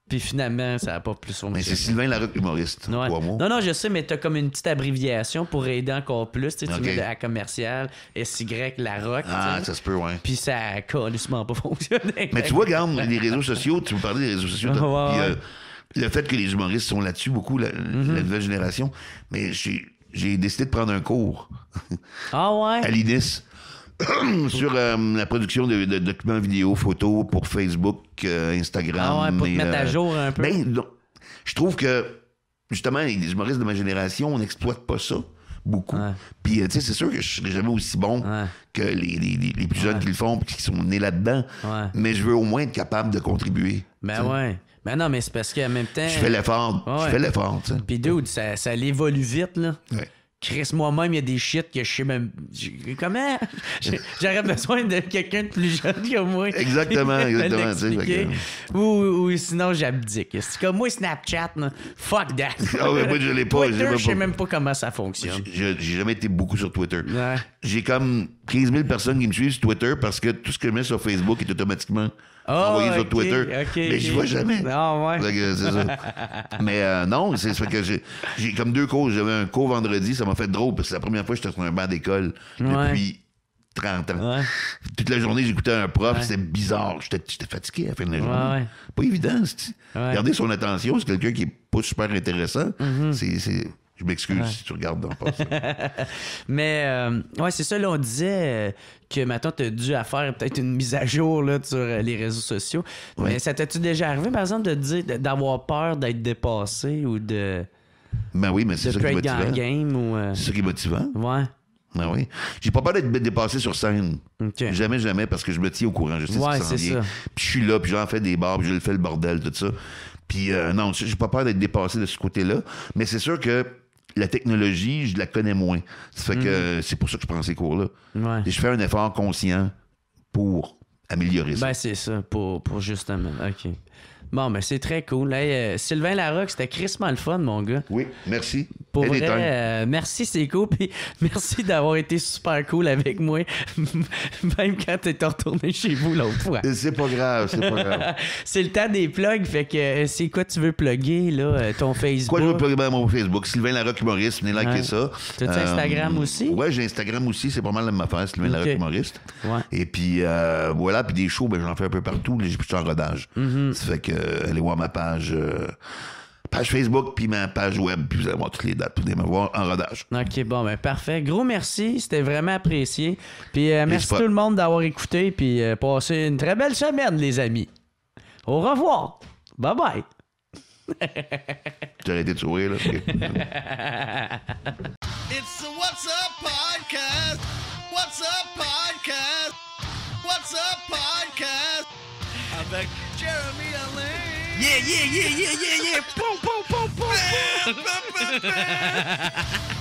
Puis finalement, ça n'a pas plus fonctionné. Mais c'est Sylvain Larocque humoriste. Ouais. Non, je sais, mais t'as comme une petite abréviation pour aider encore plus. Tu mets à commercial, SY Larocque. Ah, ça se peut, ouais. Puis ça a carrément pas fonctionné. Mais tu vois, regarde, les réseaux sociaux, tu me parlais des réseaux sociaux. Puis, le fait que les humoristes sont là-dessus, beaucoup, la nouvelle génération. Mais j'ai décidé de prendre un cours. Ah ouais? À l'INIS. Sur la production de documents vidéo, photos pour Facebook, Instagram. Ah ouais, pour te mettre à jour un peu. Ben, non, je trouve que, justement, les humoristes de ma génération, on n'exploite pas ça beaucoup. Ouais. Puis, tu sais, c'est sûr que je serai jamais aussi bon que les plus jeunes qui le font et qui sont nés là-dedans. Ouais. Mais je veux au moins être capable de contribuer. Ben t'sais. Ouais. Ben non, mais c'est parce qu'en même temps... Je fais l'effort. Je fais l'effort, tu sais. Puis dude, ça évolue vite, là. Ouais. Chris, moi-même, il y a des shit que je sais même... Comment? J'aurais besoin de quelqu'un de plus jeune que moi. Exactement. Ou sinon, j'abdique. C'est comme moi, Snapchat, là, fuck that. Ah ouais, moi, je l'ai pas. Twitter, je sais même pas comment ça fonctionne. J'ai jamais été beaucoup sur Twitter. Ouais. J'ai comme 15 000 personnes qui me suivent sur Twitter parce que tout ce que je mets sur Facebook est automatiquement envoyé sur Twitter. Mais je vois jamais. Non, ouais. C'est ça. Mais non, c'est ça que j'ai comme 2 cours. J'avais un cours vendredi, ça m'a fait drôle parce que c'est la première fois que j'étais sur un banc d'école depuis 30 ans. Ouais. Toute la journée, j'écoutais un prof, c'était bizarre. J'étais fatigué à la fin de la journée. Ouais. Pas évident. Garder son attention, c'est quelqu'un qui est pas super intéressant. Je m'excuse si tu regardes dans le passé. Mais, ouais, c'est ça, là, on disait que maintenant, tu as dû à faire peut-être une mise à jour là, sur les réseaux sociaux. Ouais. Mais ça t'as-tu déjà arrivé, par exemple, de dire d'avoir peur d'être dépassé ou de. Ben oui, mais c'est ça qui est motivant. Game, ou, c'est ça qui est motivant. Ouais. Ben oui. J'ai pas peur d'être dépassé sur scène. Okay. Jamais, parce que je me tiens au courant. Je sais ce qui s'en vient. Puis je suis là, puis j'en fais des bars, puis je le fais le bordel, tout ça. Puis non, j'ai pas peur d'être dépassé de ce côté-là. Mais c'est sûr que la technologie, je la connais moins. Ça fait que c'est pour ça que je prends ces cours-là. Ouais. Et je fais un effort conscient pour améliorer ça. Ben, c'est ça, pour justement. OK. Bon, ben c'est très cool. Hey, Sylvain Larocque, c'était crissement le fun, mon gars. Oui, merci. Pour vrai, merci, c'est cool. Puis merci d'avoir été super cool avec moi, même quand t'es retourné chez vous l'autre fois. C'est pas grave, c'est pas grave. C'est le temps des plugs, fait que c'est quoi tu veux plugger, là, ton Facebook? Quoi je veux plugger mon Facebook? Sylvain Larocque humoriste, venez liker ça. T'as Instagram aussi? Ouais, j'ai Instagram aussi, c'est pas mal la même affaire, Sylvain Larocque humoriste. Ouais. Et puis voilà, puis des shows, ben j'en fais un peu partout, je suis en rodage. Ça fait que allez voir ma page Facebook puis ma page web, puis vous allez voir toutes les dates, vous allez me voir en rodage. OK, bon, ben parfait. Gros merci, c'était vraiment apprécié. Puis merci tout le monde d'avoir écouté, puis passez une très belle semaine, les amis. Au revoir. Bye-bye. J'ai arrêté de sourire, là. Okay. It's the What's Up Podcast. What's Up Podcast. What's Up Podcast. Avec Jeremy Alain. Yeah. Boom, boom, boom, boom, boom.